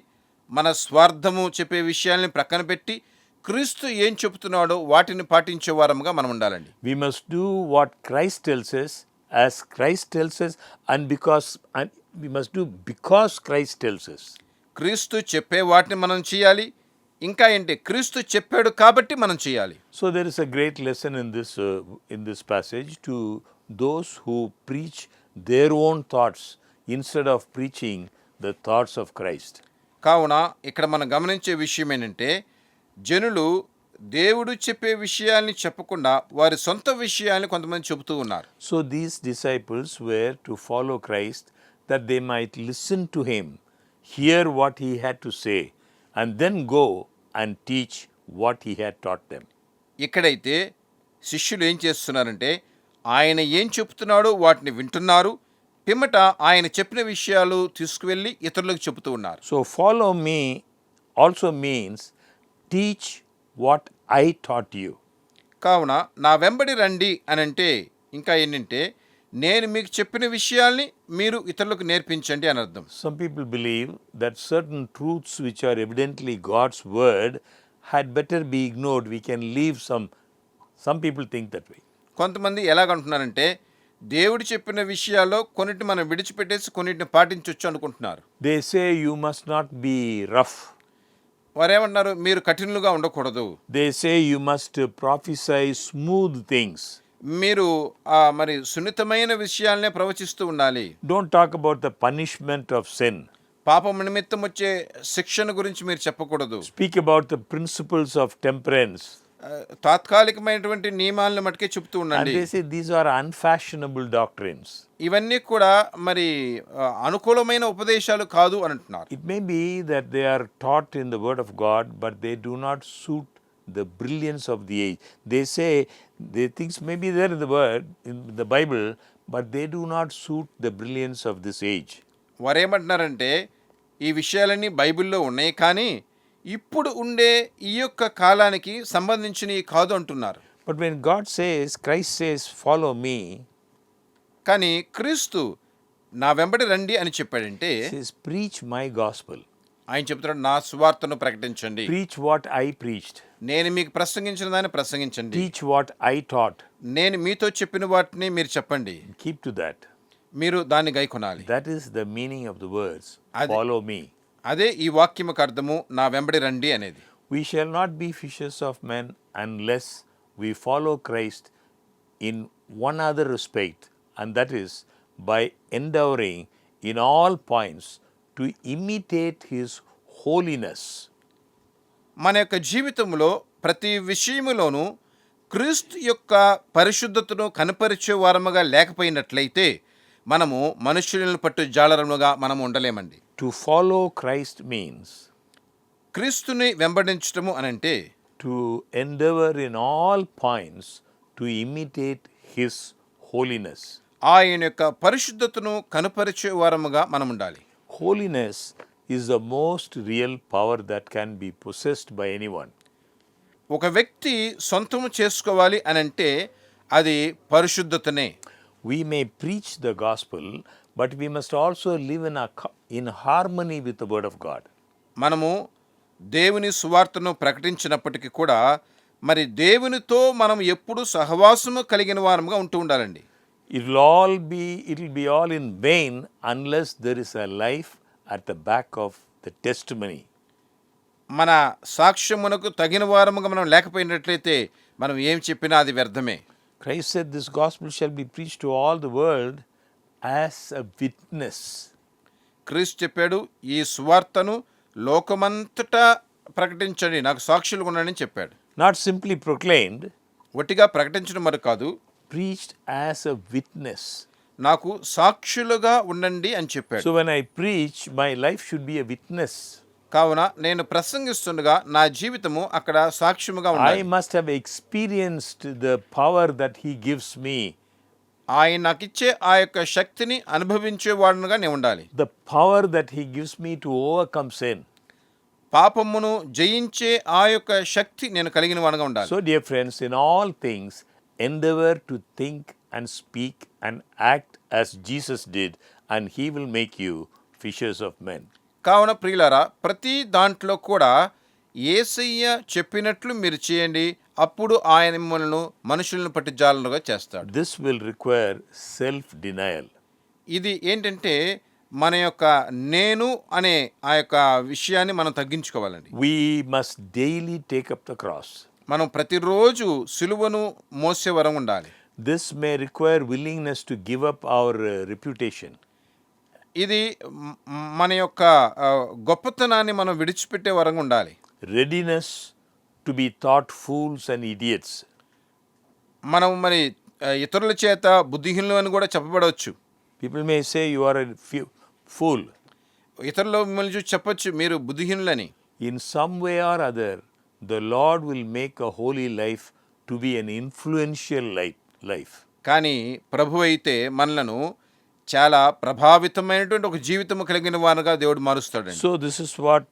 మన స్వార్థము చెప్పే విషయాల్ని ప్రక్కన పెట్టి క్రీస్తు ఏం చెబుతున్నాడో వాటిని పాటించే వారముగా మనం ఉండాలండి. We must do what Christ tells us, as Christ tells us, and we must do because Christ tells us. క్రీస్తు చెప్పే వాటిని మనం చేయాలి. ఇంకా ఏంటి, క్రీస్తు చెప్పాడు కాబట్టి మనం చేయాలి. So there is a great lesson in this passage to those who preach their own thoughts instead of preaching the thoughts of Christ. కావున ఇక్కడ మనం గమనించే విషయం ఏంటంటే, జనులు దేవుడు చెప్పే విషయాల్ని చెప్పకుండా వారి సొంత విషయాల్ని కొంతమంది చెబుతూ ఉన్నారు. So these disciples were to follow Christ that they might listen to him, hear what he had to say, and then go and teach what he had taught them. ఇక్కడైతే శిష్యులు ఏం చేస్తున్నారంటే ఆయన ఏం చెప్తున్నాడో వాటిని వింటున్నారు. పిమ్మట ఆయన చెప్పిన విషయాలు తీసుకువెళ్ళి ఇతరులకు చెబుతూ ఉన్నారు. So follow me also means teach what I taught you. కావున నా వెంబడి రండి అని అంటే ఇంకా ఏంటంటే నేను మీకు చెప్పిన విషయాల్ని మీరు ఇతరులకు నేర్పించండి అని అర్థం. Some people believe that certain truths which are evidently God's word had better be ignored. We can leave some people think that way. కొంతమంది ఎలాగంటున్నారంటే దేవుడు చెప్పిన విషయాల్లో కొన్నిటిని మనం విడిచిపెట్టేసి కొన్నిటిని పాటించవచ్చు అనుకుంటున్నారు. They say you must not be rough. వారేమన్నారు, మీరు కఠినులుగా ఉండకూడదు. They say you must prophesy smooth things. మీరు మరి సున్నితమైన విషయాలనే ప్రవచిస్తూ ఉండాలి. Don't talk about the punishment of sin. పాపం నిమిత్తం వచ్చే శిక్షణ గురించి మీరు చెప్పకూడదు. Speak about the principles of temperance. తాత్కాలికమైనటువంటి నియమాలను మటుకే చెప్తూ And ఉండండి. they say these are unfashionable doctrines. ఇవన్నీ కూడా మరి అనుకూలమైన ఉపదేశాలు కాదు అని అంటున్నారు. It may be that they are taught in the word of God, but they do not suit the brilliance of the age. They say things may be there in the word, in the Bible, but they do not suit the brilliance of this age. వారేమంటున్నారంటే ఈ విషయాలన్నీ బైబిల్లో ఉన్నాయి కానీ ఇప్పుడు ఉండే ఈ యొక్క కాలానికి సంబంధించినవి కాదు అంటున్నారు. But when Christ says, follow me, కానీ క్రీస్తు నా వెంబడి రండి అని చెప్పాడంటే he says, preach my gospel. ఆయన చెప్తున్నాడు, నా సువార్తను ప్రకటించండి. Preach what I preached. నేను మీకు ప్రసంగించిన దాన్ని ప్రసంగించండి. Teach what I taught. నేను మీతో చెప్పిన వాటిని మీరు చెప్పండి. Keep to that. మీరు దాన్ని గైకొనాలి. That is the meaning of the words, Adi- follow me. అదే ఈ వాక్యముకు అర్థము, నా వెంబడి రండి అనేది. We shall not be fishers of men unless we follow Christ in one other respect, and that is by endeavoring in all points to imitate his holiness. మన యొక్క జీవితంలో ప్రతి విషయములోనూ క్రీస్తు యొక్క పరిశుద్ధతను కనపరిచే వారముగా లేకపోయినట్లయితే మనము మనుష్యులను పట్టు జాలరముగా మనం ఉండలేమండి. To follow Christ means క్రీస్తుని వెంబడించటము అనంటే to endeavor in all points to imitate his holiness. ఆయన యొక్క పరిశుద్ధతను కనపరిచే వారముగా మనం ఉండాలి. Holiness is the most real power that can be possessed by anyone. ఒక వ్యక్తి సొంతము చేసుకోవాలి అనంటే అది పరిశుద్ధతనే. We may preach the gospel, but we must also live in harmony with the word of God. మనము దేవుని సువార్తను ప్రకటించినప్పటికీ కూడా మరి దేవునితో మనం ఎప్పుడు సహవాసము కలిగిన వారముగా ఉంటూ ఉండాలండి. It will be all in vain unless there is a life at the back of the testimony. మన సాక్ష్యమునకు తగిన వారముగా మనం లేకపోయినట్లయితే మనం ఏం చెప్పినా అది వ్యర్థమే. Christ said, "This gospel shall be preached to all the world as a witness." క్రీస్తు చెప్పాడు, ఈ సువార్తను లోకమంతటా ప్రకటించండి, నాకు సాక్షులుగా ఉండండి చెప్పాడు. Not simply proclaimed, ఒట్టిగా ప్రకటించడం మరి కాదు, preached as a witness. నాకు సాక్షులుగా ఉండండి అని చెప్పాడు. So when I preach, my life should be a witness. కావున నేను ప్రసంగిస్తుండగా నా జీవితము అక్కడ సాక్ష్యముగా I ఉండాలి. must have experienced the power that He gives me, ఆయన నాకిచ్చే ఆ యొక్క శక్తిని అనుభవించేవాడుగా నేను ఉండాలి. the power that He gives me to overcome sin. పాపమును జయించే ఆ యొక్క శక్తి నేను కలిగిన వాడుగా ఉండాలి. So, dear friends, in all things, endeavor to think and speak and act as Jesus did, and He will make you fishers of men. కావున ప్రియులారా, ప్రతి దాంట్లో కూడా యేసయ్య చెప్పినట్లు మీరు చేయండి, అప్పుడు ఆయన మిమ్మల్ని మనుషులను పట్టి జాలరుగా చేస్తాడు. This will require self-denial. ఇది ఏంటంటే మన యొక్క నేను అనే ఆ యొక్క విషయాన్ని మనం తగ్గించుకోవాలండి. We must daily take up the cross. మనం ప్రతిరోజు సిలువను మోసే వరం ఉండాలి. This may require willingness to give up our reputation. ఇది మన యొక్క గొప్పతనాన్ని మనం విడిచిపెట్టే వరంగా ఉండాలి. Readiness to be thought fools and idiots. మనం మరి ఇతరుల చేత బుద్ధిహీనులు అని కూడా చెప్పబడవచ్చు. People may say you are a fool. ఇతరులు మిమ్మల్ని చూసి చెప్పొచ్చు మీరు బుద్ధిహీనులని. In some way or other, the Lord will make a holy life to be an influential life. కానీ ప్రభు అయితే మనలను చాలా ప్రభావితమైనటువంటి ఒక జీవితం కలిగిన వారుగా దేవుడు మారుస్తాడండి. So this is what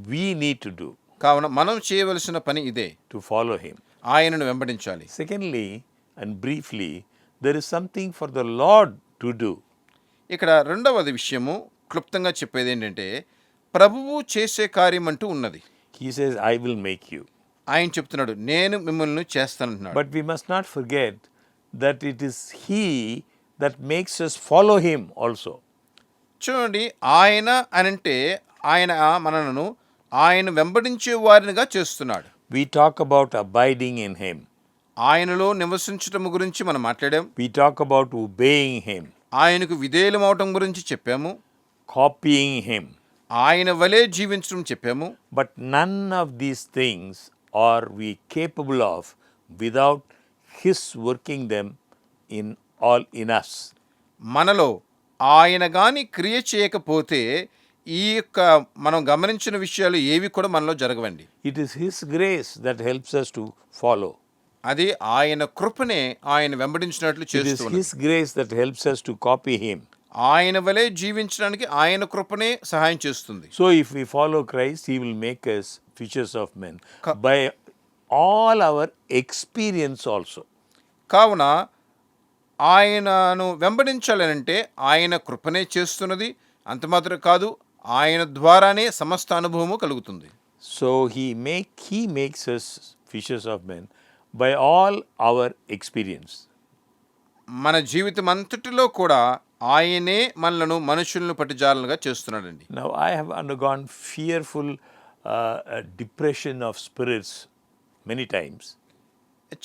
we need to do. కావున మనం చేయవలసిన పని ఇదే, To follow Him. ఆయనను వెంబడించాలి. Secondly, and briefly, there is something for the Lord to do. ఇక్కడ రెండవది విషయము క్లుప్తంగా చెప్పేది ఏంటంటే ప్రభువు చేసే కార్యం అంటూ ఉన్నది. He says, I will make you. ఆయన చెప్తున్నాడు, నేను మిమ్మల్ని చేస్తానంటున్నాడు. But we must not forget that it is He that makes us follow Him also. చూడండి, ఆయన అనంటే ఆయన మనలను ఆయన వెంబడించే వారినిగా చేస్తున్నాడు. We talk about abiding in Him. ఆయనలో నివసించటం గురించి మనం మాట్లాడాం. We talk about obeying Him, ఆయనకు విధేయులమవటం గురించి చెప్పాము. copying Him. ఆయన వలె జీవించడం చెప్పాము. But none of these things are we capable of without His working them in us. మనలో ఆయన గాని క్రియ చేయకపోతే ఈ యొక్క మనం గమనించిన విషయాలు ఏవి కూడా మనలో జరగవండి. It is His grace that helps us to follow. అది ఆయన కృపనే ఆయన వెంబడించినట్లు It is చేస్తున్నది. His grace that helps us to copy Him. ఆయన వలె జీవించడానికి ఆయన కృపనే సహాయం చేస్తుంది. So if we follow Christ, He will make us fishers of men by all our experience also. కావున ఆయనను వెంబడించాలనంటే ఆయన కృపనే చేస్తున్నది. అంత మాత్రం కాదు, ఆయన ద్వారానే సమస్త అనుభవము కలుగుతుంది. So He makes us fishers of men by all our experience. మన జీవితం అంతటిలో కూడా ఆయనే మనలను మనుషులను పట్టుజాలలుగా చేస్తున్నాడండి. Now I have undergone fearful depression of spirits many times.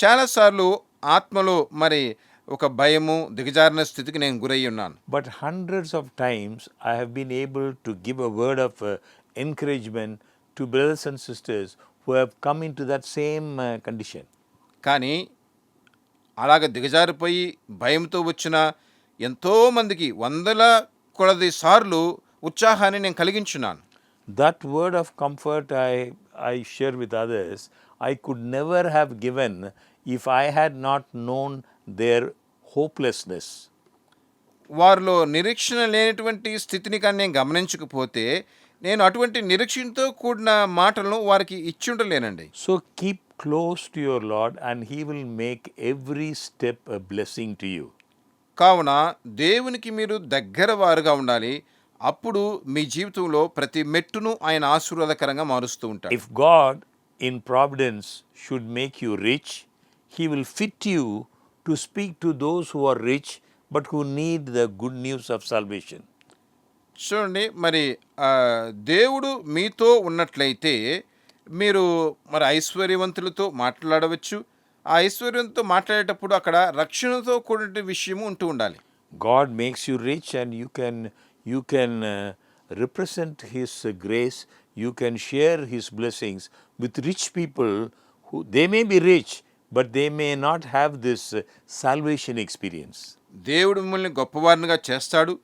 చాలాసార్లు ఆత్మలో మరి ఒక భయము దిగజారిన స్థితికి నేను గురై ఉన్నాను. But hundreds of times I have been able to give a word of encouragement to brothers and sisters who have come into that same condition. కానీ అలాగ దిగజారిపోయి భయంతో వచ్చిన ఎంతోమందికి వందల కొలది సార్లు ఉత్సాహాన్ని నేను కలిగించున్నాను. That word of comfort I share with others, I could never have given if I had not known their hopelessness. వారిలో నిరీక్షణ లేనటువంటి స్థితిని కానీ నేను గమనించకపోతే నేను అటువంటి నిరీక్షణతో కూడిన మాటలను వారికి ఇచ్చి ఉండలేనండి. So keep close to your Lord and He will make every step a blessing to you. కావున దేవునికి మీరు దగ్గర వారుగా ఉండాలి. అప్పుడు మీ జీవితంలో ప్రతి మెట్టును ఆయన ఆశీర్వాదకరంగా మారుస్తూ ఉంటాడు. If God in providence should make you rich, He will fit you to speak to those who are rich but who need the good news of salvation. చూడండి మరి దేవుడు మీతో ఉన్నట్లయితే మీరు మరి ఐశ్వర్యవంతులతో మాట్లాడవచ్చు. ఆ ఐశ్వర్యంతో మాట్లాడేటప్పుడు అక్కడ రక్షణతో కూడిన విషయము ఉంటూ ఉండాలి. God makes you rich and you can represent his grace, you can share his blessings with rich people who they may be rich but they may not have this salvation experience. దేవుడు మిమ్మల్ని గొప్పవారినిగా చేస్తాడు.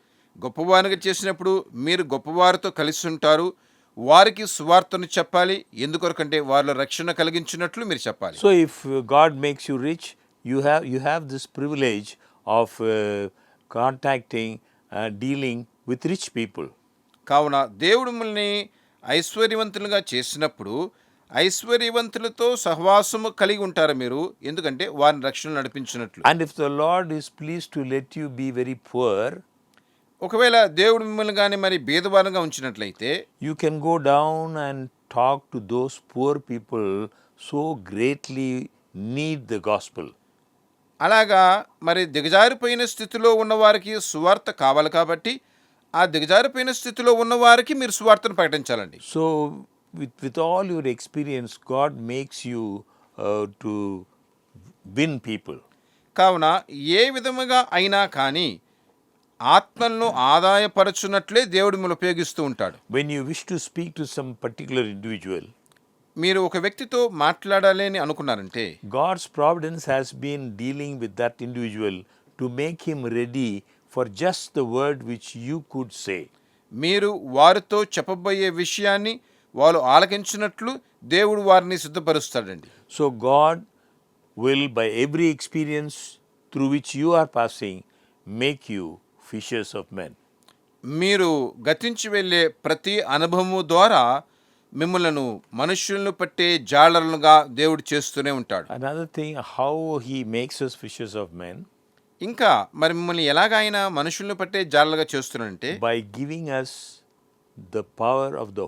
గొప్పవారినిగా చేసినప్పుడు మీరు గొప్పవారితో కలిసి ఉంటారు. వారికి సువార్తను చెప్పాలి. ఎందుకొరకంటే వారిలో రక్షణ కలిగించినట్లు మీరు చెప్పాలి. So if God makes you rich, you have this privilege of contacting, dealing with rich people. కావున దేవుడు మిమ్మల్ని ఐశ్వర్యవంతులుగా చేసినప్పుడు ఐశ్వర్యవంతులతో సహవాసము కలిగి ఉంటారు మీరు. ఎందుకంటే వారిని రక్షణ నడిపించినట్లు. And if the Lord is pleased to let you be very poor, ఒకవేళ దేవుడు మిమ్మల్ని కానీ మరి భేదవారంగా ఉంచినట్లయితే you can go down and talk to those poor people so greatly need the gospel. అలాగా మరి దిగజారిపోయిన స్థితిలో ఉన్నవారికి సువార్త కావాలి కాబట్టి ఆ దిగజారిపోయిన స్థితిలో ఉన్నవారికి మీరు సువార్తను ప్రకటించాలండి. So with all your experience, God makes you to win people. కావున ఏ విధముగా అయినా కానీ ఆత్మలను ఆదాయపరచునట్లే దేవుడు మిమ్మల్ని ఉపయోగిస్తూ ఉంటాడు. When you wish to speak to some particular individual, మీరు ఒక వ్యక్తితో మాట్లాడాలి అని అనుకున్నారంటే God's providence has been dealing with that individual to make him ready for just the word which you could say. మీరు వారితో చెప్పబోయే విషయాన్ని వాళ్ళు ఆలకించినట్లు దేవుడు వారిని సిద్ధపరుస్తాడండి. So God will, by every experience through which you are passing, make you fishers of men. మీరు గతించి వెళ్ళే ప్రతి అనుభవము ద్వారా మిమ్మలను మనుష్యులను పట్టే జాలరులుగా దేవుడు చేస్తూనే ఉంటాడు. Another thing, how he makes us fishers of men, ఇంకా మరి మిమ్మల్ని ఎలాగైనా మనుషులను పట్టే జాలరులుగా చేస్తున్నాడంటే by giving us the power of the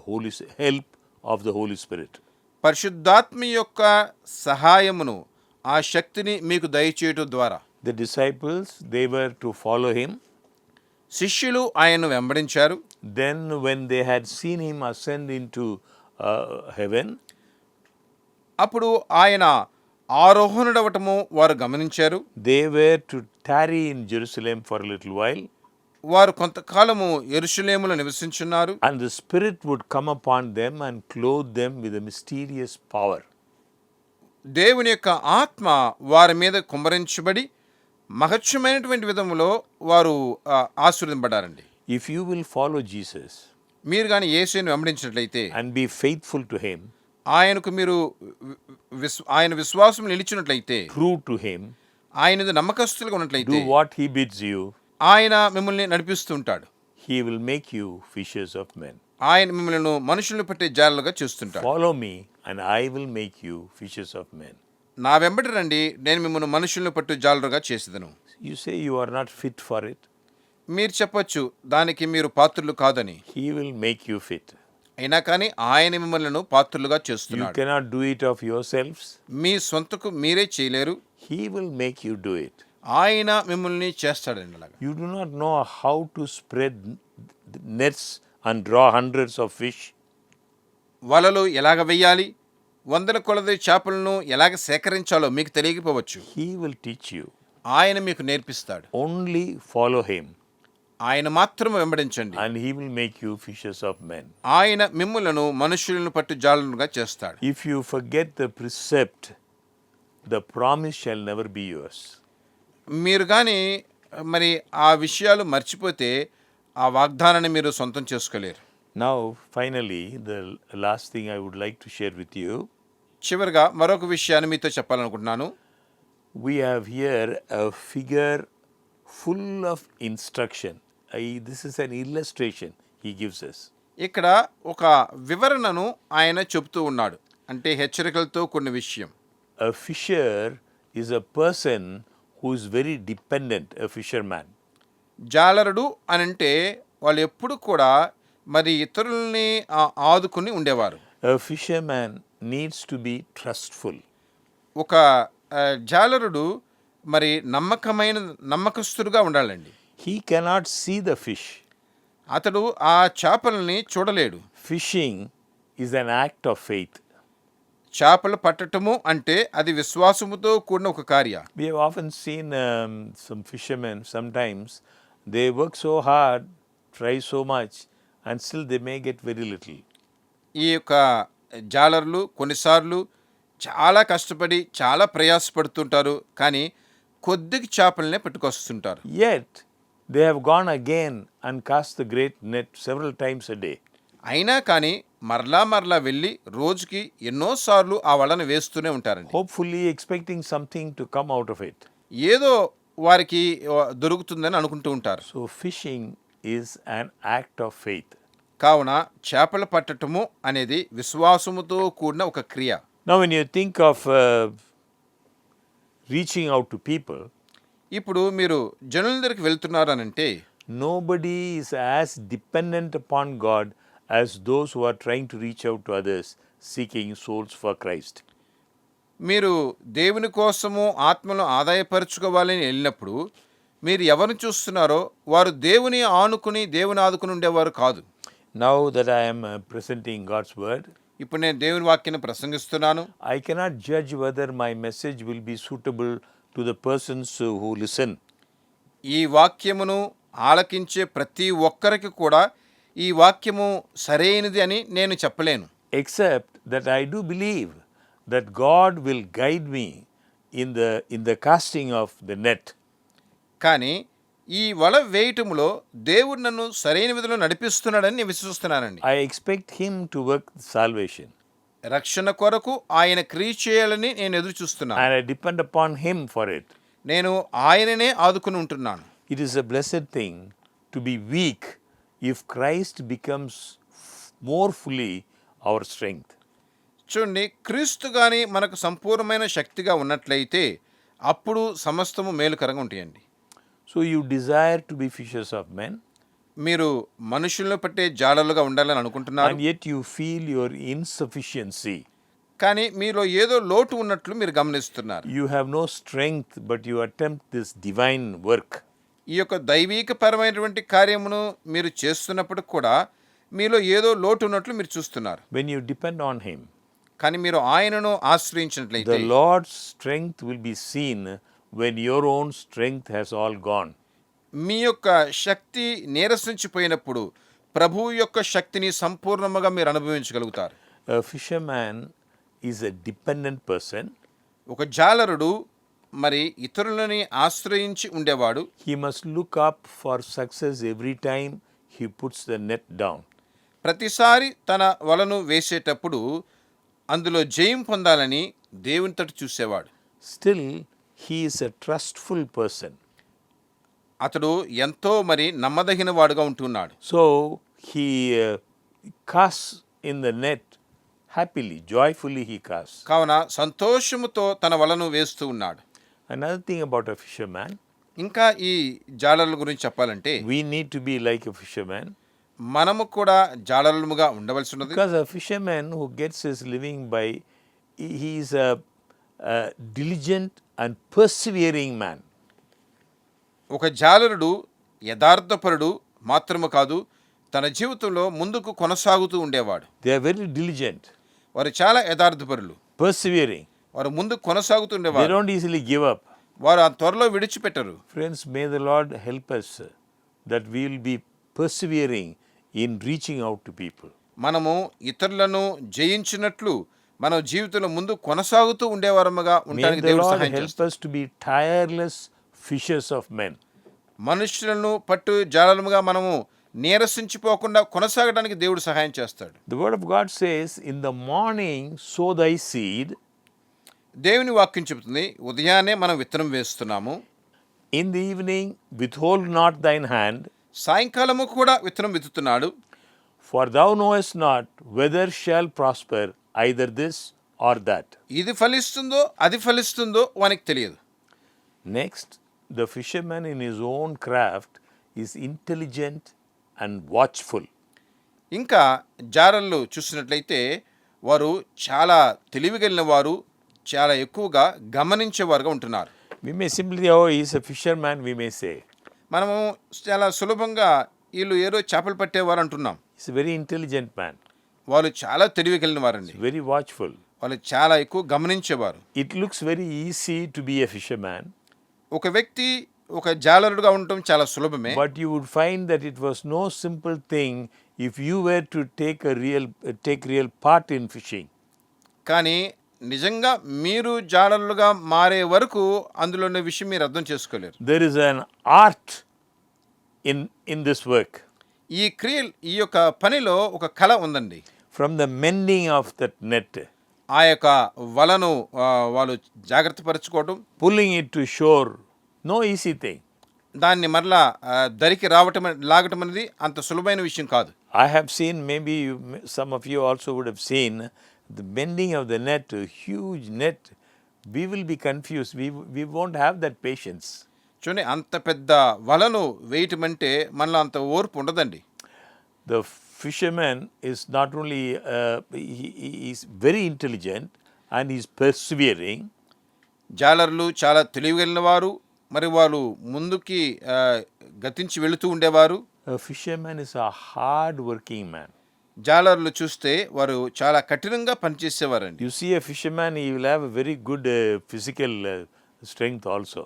help of the Holy Spirit. పరిశుద్ధాత్మ యొక్క సహాయమును ఆ శక్తిని మీకు దయచేయటం ద్వారా The disciples, they were to follow him. శిష్యులు ఆయన్ను వెంబడించారు. Then when they had seen him ascend into heaven, అప్పుడు ఆయన ఆరోహణుడవటము వారు గమనించారు. they were to tarry in Jerusalem for a little while, వారు కొంతకాలము యెరూషలేములో నివసించున్నారు. and the Spirit would come upon them and clothe them with a mysterious power. దేవుని యొక్క ఆత్మ వారి మీద కుమ్మరించబడి మహత్యమైనటువంటి విధములో వారు ఆశీర్వదింపబడ్డారండి. If you will follow Jesus మీరు కానీ యేసుని వెంబడించినట్లయితే and be faithful to him, ఆయనకు మీరు ఆయన విశ్వాసం నిలిచినట్లయితే, true to him, ఆయన నమ్మకస్తులుగా ఉన్నట్లయితే, do what he bids you, ఆయన మిమ్మల్ని నడిపిస్తూ ఉంటాడు. he will make you fishers of men. ఆయన మిమ్మల్ని మనుషులను పట్టే జాలలుగా చేస్తుంటాడు. Follow me and I will make you fishers of men. నా వెంబడి రండి, నేను మిమ్మల్ని మనుషులను పట్టు జాలరుగా చేసేదను. You say you are not fit for it. మీరు చెప్పొచ్చు దానికి మీరు పాత్రులు కాదని. He will make you fit. అయినా కానీ ఆయన మిమ్మల్ని పాత్రులుగా You చేస్తున్నాడు. cannot do it of yourselves. మీ సొంతకు మీరే చేయలేరు. He will make you do it. ఆయన మిమ్మల్ని చేస్తాడండి. అలాగా You do not know how to spread nets and draw hundreds of fish. వలలు ఎలాగ వెయ్యాలి, వందల కొలది చేపలను ఎలాగ సేకరించాలో మీకు తెలియకపోవచ్చు. He will teach you. ఆయన మీకు నేర్పిస్తాడు. Only follow him ఆయన మాత్రం వెంబడించండి, and he will make you fishers of men. ఆయన మిమ్ములను మనుషులను పట్టు జాలరుగా చేస్తాడు. If you forget the precept, the promise shall never be yours. మీరు కానీ మరి ఆ విషయాలు మర్చిపోతే ఆ వాగ్దానాన్ని మీరు సొంతం చేసుకోలేరు. Now, finally, the last thing I would like to share with you. చివరిగా మరొక విషయాన్ని మీతో చెప్పాలనుకుంటున్నాను. We have here a figure full of instruction. This is an illustration he gives us. ఇక్కడ ఒక వివరణను ఆయన చెబుతూ ఉన్నాడు, అంటే హెచ్చరికలతో కొన్ని విషయం. A fisher is a person who is very dependent, a fisherman. జాలరుడు అని అంటే వాళ్ళు ఎప్పుడు కూడా మరి ఇతరుల్ని ఆదుకుని ఉండేవారు. A fisherman needs to be trustful. ఒక జాలరుడు మరి నమ్మకస్తుడుగా ఉండాలండి. He cannot see the fish. అతడు ఆ చేపలని చూడలేడు. Fishing is an act of faith. చేపలు పట్టటము అంటే అది విశ్వాసముతో కూడిన ఒక కార్య. We have often seen some fishermen, sometimes they work so hard, try so much, and still they may get very little. ఈ యొక్క జాలర్లు కొన్నిసార్లు చాలా కష్టపడి చాలా ప్రయాసపడుతుంటారు, కానీ కొద్దిగా చేపలనే పట్టుకొస్తుంటారు. Yet, they have gone again and cast the great net several times a day. అయినా కానీ మరలా వెళ్ళి రోజుకి ఎన్నోసార్లు ఆ వలను వేస్తూనే ఉంటారండి. Hopefully, expecting something to come out of it. ఏదో వారికి దొరుకుతుందని అనుకుంటూ ఉంటారు. So, fishing is an act of faith. కావున చేపలు పట్టటము అనేది విశ్వాసముతో కూడిన ఒక క్రియ. Now, when you think of reaching out to people, ఇప్పుడు మీరు జనుల దగ్గరికి వెళ్తున్నారు అని అంటే nobody is as dependent upon God as those who are trying to reach out to others seeking souls for Christ. మీరు దేవుని కోసము ఆత్మను ఆదాయపరచుకోవాలని వెళ్ళినప్పుడు మీరు ఎవరిని చూస్తున్నారో వారు దేవుని ఆదుకుని ఉండేవారు కాదు. Now that I am presenting God's word, ఇప్పుడు నేను దేవుని వాక్యాన్ని ప్రసంగిస్తున్నాను. I cannot judge whether my message will be suitable to the persons who listen. ఈ వాక్యమును ఆలకించే ప్రతి ఒక్కరికి కూడా ఈ వాక్యము సరైనది అని నేను చెప్పలేను. Except that I do believe that God will guide me in the casting of the net. కానీ ఈ వల వేయటములో దేవుడు నన్ను సరైన విధంలో నడిపిస్తున్నాడని నేను విశ్వసిస్తున్నానండి. I expect Him to work salvation. రక్షణ కొరకు ఆయన క్రియ చేయాలని నేను ఎదురు చూస్తున్నాను. And I depend upon Him for it. నేను ఆయననే ఆదుకుని ఉంటున్నాను. It is a blessed thing to be weak if Christ becomes more fully our strength. చూడండి, క్రీస్తు గాని మనకు సంపూర్ణమైన శక్తిగా ఉన్నట్లయితే అప్పుడు సమస్తము మేలుకరంగా ఉంటాయండి. So you desire to be fishers of men, మీరు మనుషులను పట్టే జాలర్లుగా ఉండాలని అనుకుంటున్నారు, and yet you feel your insufficiency. కానీ మీలో ఏదో లోటు ఉన్నట్లు మీరు గమనిస్తున్నారు. You have no strength, but you attempt this divine work. ఈ యొక్క దైవీకపరమైనటువంటి కార్యమును మీరు చేస్తున్నప్పుడు కూడా మీలో ఏదో లోటు ఉన్నట్లు మీరు చూస్తున్నారు. When you depend on Him, కానీ మీరు ఆయనను ఆశ్రయించినట్లయితే the Lord's strength will be seen when your own strength has all gone. మీ యొక్క శక్తి నీరసించిపోయినప్పుడు ప్రభువు యొక్క శక్తిని సంపూర్ణముగా మీరు అనుభవించగలుగుతారు. A fisherman is a dependent person. ఒక జాలరుడు మరి ఇతరులని ఆశ్రయించి ఉండేవాడు. He must look up for success every time he puts the net down. ప్రతిసారి తన వలను వేసేటప్పుడు అందులో జయం పొందాలని దేవుని తట్టు చూసేవాడు. Still, he is a trustful person. అతడు ఎంతో మరి నమ్మదగిన వాడుగా ఉంటున్నాడు. So, he casts in the net happily, joyfully he casts. కావున సంతోషముతో తన వలను వేస్తూ ఉన్నాడు. Another thing about a fisherman, ఇంకా ఈ జాలర్ల గురించి చెప్పాలంటే we need to be like a fisherman. మనము కూడా జాలరులుగా ఉండవలసి ఉన్నది. Because a fisherman who gets his living by, he is a diligent and persevering man. ఒక జాలరుడు యథార్థపరుడు మాత్రము కాదు, తన జీవితంలో ముందుకు కొనసాగుతూ ఉండేవాడు. They are very diligent, వారు చాలా యథార్థపరులు, persevering. వారు ముందుకు కొనసాగుతూ They ఉండేవారు. don't easily give up. వారు ఆ త్వరలో విడిచిపెట్టరు. Friends, may the Lord help us that we will be persevering in reaching out to people. మనము ఇతరులను జయించినట్లు మన జీవితంలో ముందు కొనసాగుతూ ఉండేవారముగా May ఉండడానికి the దేవుడు Lord సహాయం help చేస్తాడు. us to be tireless fishers of men. మనుషులను పట్టు జాలముగా మనము నీరసించిపోకుండా కొనసాగడానికి దేవుడు సహాయం చేస్తాడు. The word of God says, in the morning sow thy seed, దేవుని వాక్యం చెబుతుంది, ఉదయాన్నే మనం విత్తనం వేస్తున్నాము, in the evening withhold not thine hand, సాయంకాలము కూడా విత్తనం విత్తుతున్నాడు. for thou knowest not whether shall prosper either this or that. ఇది ఫలిస్తుందో అది ఫలిస్తుందో వానికి తెలియదు. Next, the fisherman in his own craft is intelligent and watchful. ఇంకా జాలర్లు చూసినట్లయితే వారు చాలా తెలివిగలిగిన వారు, చాలా ఎక్కువగా గమనించేవారుగా ఉంటున్నారు. We may simply, oh, he is a fisherman, we may say. మనము చాలా సులభంగా వీళ్ళు ఏదో చేపలు పట్టేవారు అంటున్నాం. He's a very intelligent man, వాళ్ళు చాలా తెలివి కలిగిన వారండి. very watchful. వాళ్ళు చాలా ఎక్కువ గమనించేవారు. It looks very easy to be a fisherman, ఒక వ్యక్తి ఒక జాలరుడుగా ఉండటం చాలా సులభమే. but you would find that it was no simple thing if you were to take real part in fishing. కానీ నిజంగా మీరు జాలరులుగా మారే వరకు అందులోని విషయం మీరు అర్థం చేసుకోలేరు. There is an art in this work. ఈ యొక్క పనిలో ఒక కళ ఉందండి. From the mending of that net, ఆ యొక్క వలను వాళ్ళు జాగ్రత్త పరచుకోవడం, pulling it to shore, no easy thing. దాన్ని మరలా దరికి లాగటం అనేది అంత సులభమైన విషయం కాదు. I have seen, maybe some of you also would have seen, the bending of the net, a huge net. We will be confused. We won't have that patience. చూడండి, అంత పెద్ద వలను వేయటం అంటే మనలో అంత ఓర్పు ఉండదండి. The fisherman is not only he is very intelligent and he is persevering. జాలర్లు చాలా తెలివిగలిగిన వారు, మరి వాళ్ళు ముందుకి గతించి వెళుతూ ఉండేవారు. A fisherman is a hard working man. జాలర్లు చూస్తే వారు చాలా కఠినంగా పనిచేసేవారండి. You see a fisherman, he will have a very good physical strength also.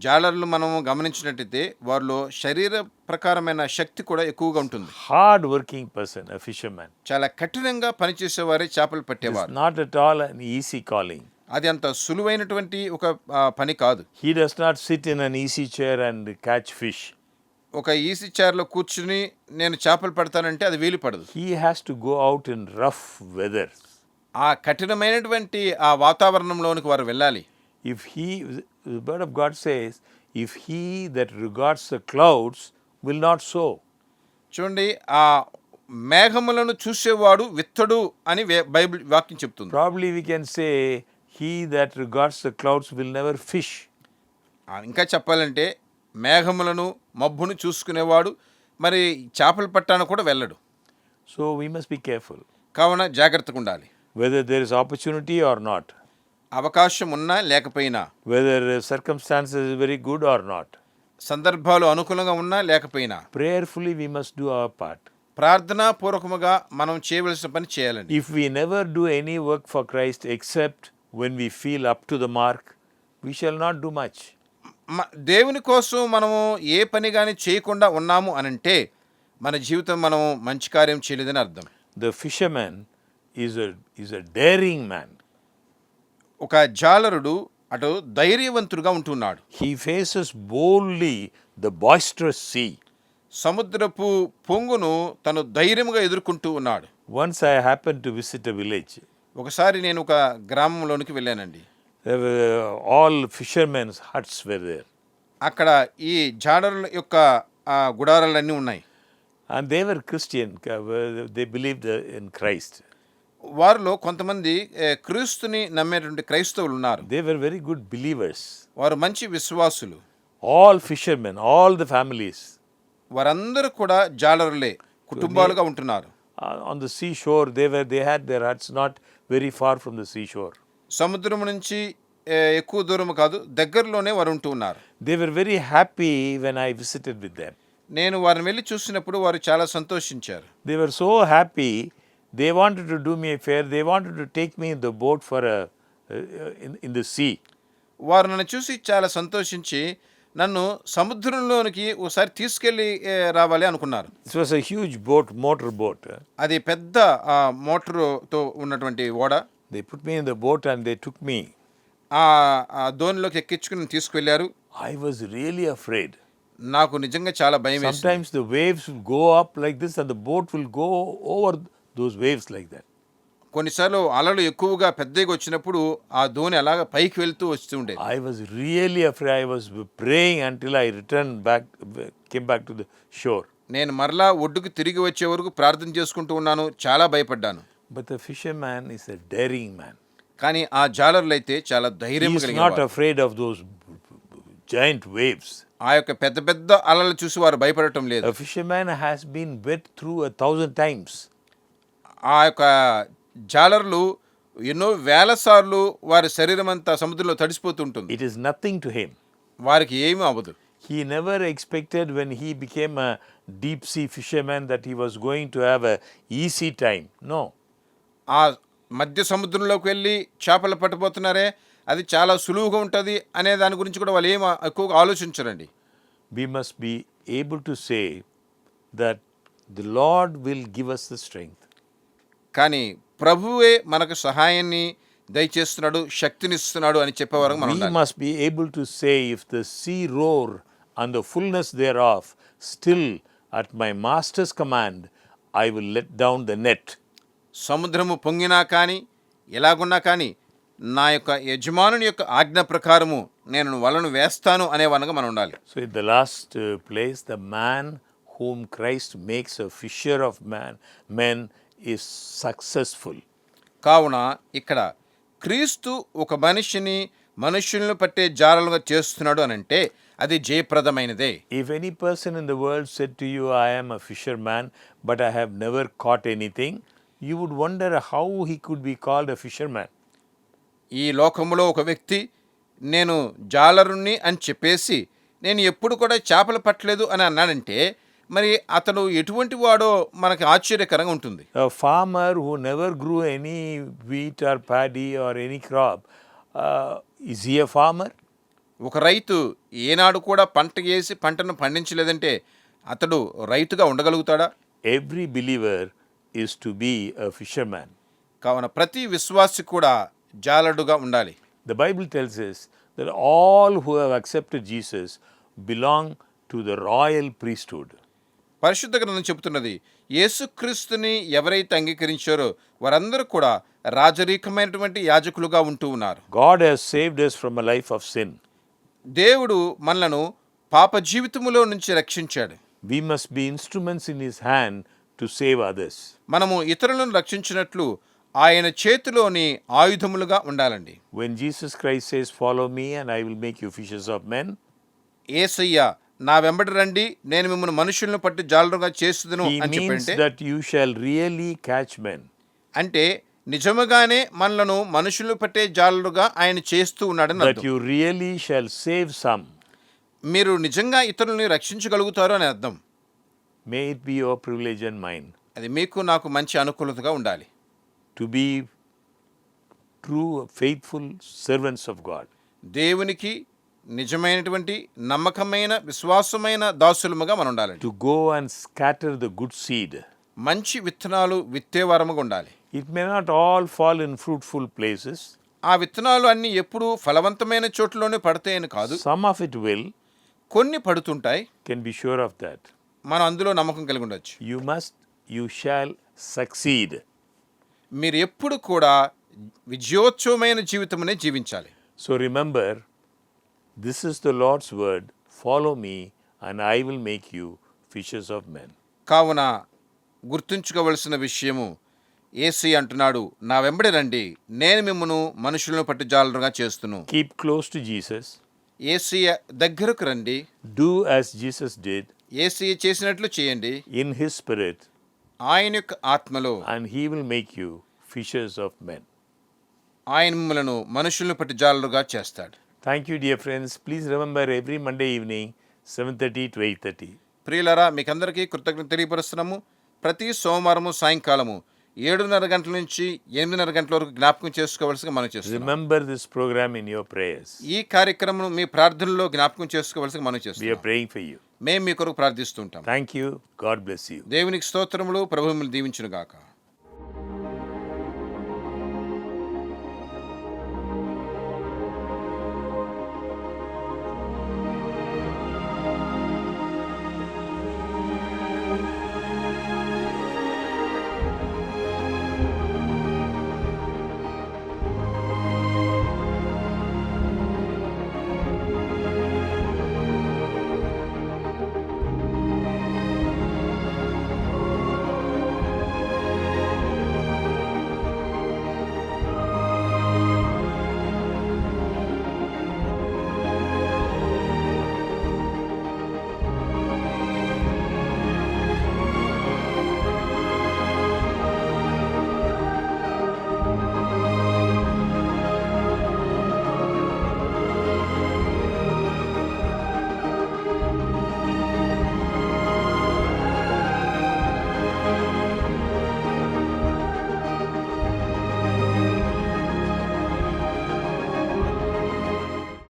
జాలర్లు మనము గమనించినట్టయితే వారిలో శరీర ప్రకారమైన శక్తి కూడా ఎక్కువగా ఉంటుంది. Hard working person, a fisherman. చాలా కఠినంగా పనిచేసేవారే చేపలు పట్టేవారు. Not at all an easy calling. అది అంత సులువైనటువంటి ఒక పని కాదు. He does not sit in an easy chair and catch fish. ఒక ఈసీ చైర్లో కూర్చుని నేను చేపలు పడతానంటే అది వీలు పడదు. He has to go out in rough weather. ఆ కఠినమైనటువంటి ఆ వాతావరణంలోనికి వారు వెళ్ళాలి. If the word of God says, if he that regards the clouds will not sow. చూడండి, ఆ మేఘములను చూసేవాడు విత్తడు అని బైబిల్ వాక్యం చెప్తుంది. Probably we can say, he that regards the clouds will never fish. ఇంకా చెప్పాలంటే మేఘములను మబ్బును చూసుకునేవాడు మరి చేపలు పట్టాను కూడా వెళ్ళడు. So we must be careful. కావున జాగ్రత్తగా ఉండాలి. Whether there is opportunity or not. అవకాశం ఉన్నా లేకపోయినా, Whether circumstances is very good or not. సందర్భాలు అనుకూలంగా ఉన్నా లేకపోయినా, Prayerfully we must do our part. ప్రార్థనాపూర్వకముగా మనం చేయవలసిన పని చేయాలండి. If we never do any work for Christ except when we feel up to the mark, we shall not do much. దేవుని కోసం మనము ఏ పని కానీ చేయకుండా ఉన్నాము అనంటే మన జీవితం మనం మంచి కార్యం చేయలేదని అర్థం. The fisherman is a daring man. ఒక జాలరుడు అటు ధైర్యవంతుడుగా ఉంటున్నాడు. He faces boldly the boisterous sea. సముద్రపు పొంగును తను ధైర్యంగా ఎదుర్కొంటూ ఉన్నాడు. Once I happened to visit a village. ఒకసారి నేను ఒక గ్రామంలోనికి వెళ్ళానండి. There were all fishermen's huts were there. అక్కడ ఈ జాలరుల యొక్క గుడారాలన్నీ ఉన్నాయి. And they were Christian. They believed in Christ. వారిలో కొంతమంది క్రీస్తుని నమ్మేటువంటి క్రైస్తవులు ఉన్నారు. They were very good believers. వారు మంచి విశ్వాసులు. All fishermen, all the families. వారందరూ కూడా జాలరులే, కుటుంబాలుగా ఉంటున్నారు. On the seashore, they had their huts not very far from the seashore. సముద్రం నుంచి ఎక్కువ దూరం కాదు, దగ్గరలోనే వారు ఉంటూ ఉన్నారు. They were very happy when I visited with them. నేను వారిని వెళ్ళి చూసినప్పుడు వారు చాలా సంతోషించారు. They were so happy. They wanted to do me a favor. They wanted to take me in the boat for in the sea. వారు నన్ను చూసి చాలా సంతోషించి నన్ను సముద్రంలోనికి ఒకసారి తీసుకెళ్ళి రావాలి అనుకున్నారు. This was a huge boat, motor boat. అది పెద్ద మోటారుతో ఉన్నటువంటి ఓడ. They put me in the boat and they took me. ఆ దోణిలోకి ఎక్కించుకుని తీసుకెళ్లారు. I was really afraid. నాకు నిజంగా చాలా భయం వేసింది. Sometimes the waves will go up like this and the boat will go over those waves like that. కొన్నిసార్లు అలలు ఎక్కువగా పెద్దగా వచ్చినప్పుడు ఆ దోణి అలాగా పైకి వెళ్తూ వస్తుండే. I was really afraid. I was praying until I came back to the shore. నేను మరలా ఒడ్డుకు తిరిగి వచ్చే వరకు ప్రార్థన చేసుకుంటూ ఉన్నాను. చాలా భయపడ్డాను. But the fisherman is a daring man. కానీ ఆ జాలరులు అయితే చాలా ధైర్యం He is కలిగిన not వారు. afraid of those giant waves. ఆ యొక్క పెద్ద పెద్ద అలలు చూసి వారు భయపడటం లేదు. A fisherman has been wet through 1,000 times. ఆ యొక్క జాలరులు ఎన్నో వేల సార్లు వారి శరీరం అంతా సముద్రంలో తడిసిపోతుంటుంది. It is nothing to him. వారికి ఏమీ అవ్వదు. He never expected when he became a deep sea fisherman that he was going to have a easy time. No. ఆ మధ్య సముద్రంలోకి వెళ్ళి చేపలు పట్టబోతున్నారే, అది చాలా సులువుగా ఉంటుంది అనే దాని గురించి కూడా వాళ్ళు ఎక్కువగా ఆలోచించరండి. We must be able to say that the Lord will give us the strength. కానీ ప్రభువే మనకు సహాయాన్ని దయచేస్తున్నాడు, శక్తినిస్తున్నాడు అని చెప్పేవారు మనం We ఉండాలి. must be able to say, if the sea roar and the fullness thereof, still at my master's command I will let down the net. సముద్రము పొంగినా కానీ ఎలాగున్నా కానీ నా యొక్క యజమానుని యొక్క ఆజ్ఞ ప్రకారము నేను వలను వేస్తాను అనేవనగా మనం ఉండాలి. So in the last place, the man whom Christ makes a fisher of men is successful. కావున ఇక్కడ క్రీస్తు ఒక మనిషిని మనుషులను పట్టే జాలలుగా చేస్తున్నాడు అని అంటే అది జయప్రదమైనదే. If any person in the world said to you, I am a fisherman, but I have never caught anything, you would wonder how he could be called a fisherman. ఈ లోకములో ఒక వ్యక్తి నేను జాలరుణ్ణి అని చెప్పేసి నేను ఎప్పుడు కూడా చేపలు పట్టలేదు అని అన్నాడంటే మరి అతను ఎటువంటి వాడో మనకి ఆశ్చర్యకరంగా ఉంటుంది. A farmer who never grew any wheat or paddy or any crop, is he a farmer? ఒక రైతు ఏనాడు కూడా పంట వేసి పంటను పండించలేదంటే అతడు రైతుగా ఉండగలుగుతాడా? Every believer is to be a fisherman. కావున ప్రతి విశ్వాసి కూడా జాలడుగా ఉండాలి. The Bible tells us that all who have accepted Jesus belong to the royal priesthood. పరిశుద్ధ గ్రంథం చెబుతున్నది, యేసుక్రీస్తుని ఎవరైతే అంగీకరించారో వారందరూ కూడా రాజరీకమైనటువంటి యాజకులుగా ఉంటూ ఉన్నారు. God has saved us from a life of sin. దేవుడు మనలను పాప జీవితములో నుంచి రక్షించాడు. We must be instruments in his hand to save others. మనము ఇతరులను రక్షించినట్లు ఆయన చేతిలోని ఆయుధములుగా ఉండాలండి. When Jesus Christ says, follow me and I will make you fishers of men, యేసయ్య నా వెంబడి రండి నేను మిమ్మల్ని మనుషులను పట్టి జాలరుగా చేస్తును he అని means చెప్పంటే that you shall really catch men. అంటే నిజముగానే మనలను మనుషులు పట్టే జాలరుగా ఆయన చేస్తూ ఉన్నాడని That అర్థం. you really shall save some. మీరు నిజంగా ఇతరులని రక్షించగలుగుతారు అని అర్థం. May it be your privilege and mine అది మీకు నాకు మంచి అనుకూలతగా ఉండాలి. to be true, faithful servants of God. దేవునికి నిజమైనటువంటి నమ్మకమైన విశ్వాసమైన దాసులముగా మనం ఉండాలండి. To go and scatter the good seed. మంచి విత్తనాలు విత్తేవారముగా ఉండాలి. It may not all fall in fruitful places. ఆ విత్తనాలు అన్ని ఎప్పుడు ఫలవంతమైన చోట్లోనే పడతాయని కాదు, Some of it will, కొన్ని పడుతుంటాయి. can be sure of that. మనం అందులో నమ్మకం కలిగి ఉండొచ్చు. You shall succeed. మీరు ఎప్పుడు కూడా విజయోత్సవమైన జీవితమునే జీవించాలి. So remember, this is the Lord's word, follow me and I will make you fishers of men. కావున గుర్తుంచుకోవలసిన విషయము, యేసయ్య అంటున్నాడు, నా వెంబడి రండి నేను మిమ్మను మనుషులను పట్టి జాలరుగా చేస్తును. Keep close to Jesus. యేసయ్య దగ్గరకు రండి. Do as Jesus did యేసయ్య చేసినట్లు చేయండి in his spirit, ఆయన యొక్క ఆత్మలో. and he will make you fishers of men. ఆయన మిమ్మలను మనుషులను పట్టి జాలరుగా చేస్తాడు. Thank you, dear friends. Please remember every Monday evening, 7:30 to 8:30. ప్రియులారా, మీకందరికీ కృతజ్ఞత తెలియపరుస్తున్నాము. ప్రతి సోమవారము సాయంకాలము 7:30 గంటల నుంచి 8:30 గంటల వరకు జ్ఞాపకం చేసుకోవాల్సిగా మనం చేస్తున్నాం. Remember this program in your prayers. ఈ కార్యక్రమం మీ ప్రార్థనలో జ్ఞాపకం చేసుకోవాల్సిగా మనం We are చేస్తున్నాం. praying for you. మేము మీ కొరకు ప్రార్థిస్తుంటాం. Thank you. God bless you. దేవునికి స్తోత్రములు. ప్రభువు మిమ్మల్ని దీవించును గాక.